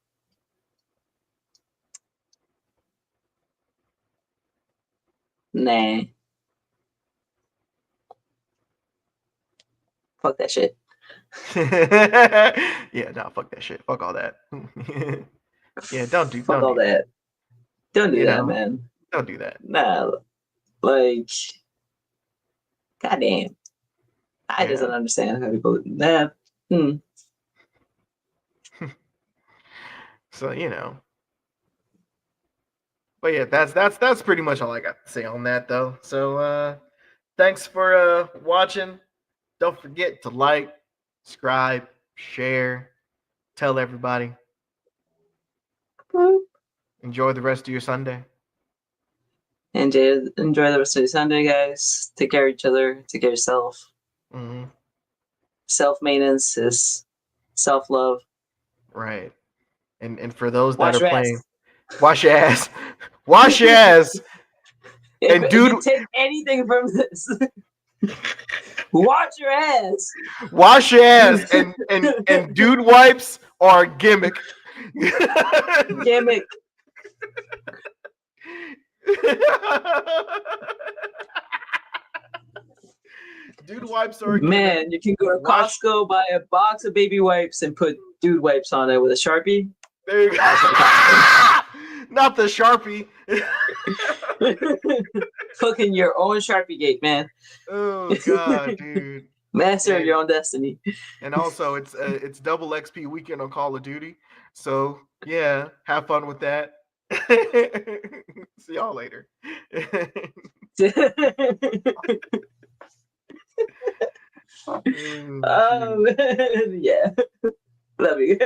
nah. Fuck that shit. Yeah, no, fuck that shit. Fuck all that. Yeah, don't do Fuck all that. that. Don't do You that, know, man. don't do that. Nah, like, goddamn. I just Yeah. don't understand how people. Nah. Hmm. So, but yeah, that's pretty much all I got to say on that, though. So, thanks for watching. Don't forget to like, subscribe, share, tell everybody. Enjoy the rest of your Sunday. Enjoy the rest of your Sunday, guys. Take care of each other. Take care of yourself. Mm-hmm. Self-maintenance is self-love. Right. And for those that Wash are your ass. playing, wash your ass. Wash your ass. And If dude, you take anything from this, wash your ass. wash your ass. And dude wipes are a gimmick. Gimmick. Dude wipes are a gimmick. Man, you can go to Costco, buy a box of baby wipes, and put dude wipes on it with a Sharpie. There you go. Not the Sharpie. Fucking your own Sharpie gate, man. Oh god, dude. Master of And your own destiny. also it's double XP weekend on Call of Duty. So yeah, have fun with that. See y'all later. Oh, Yeah. Love you.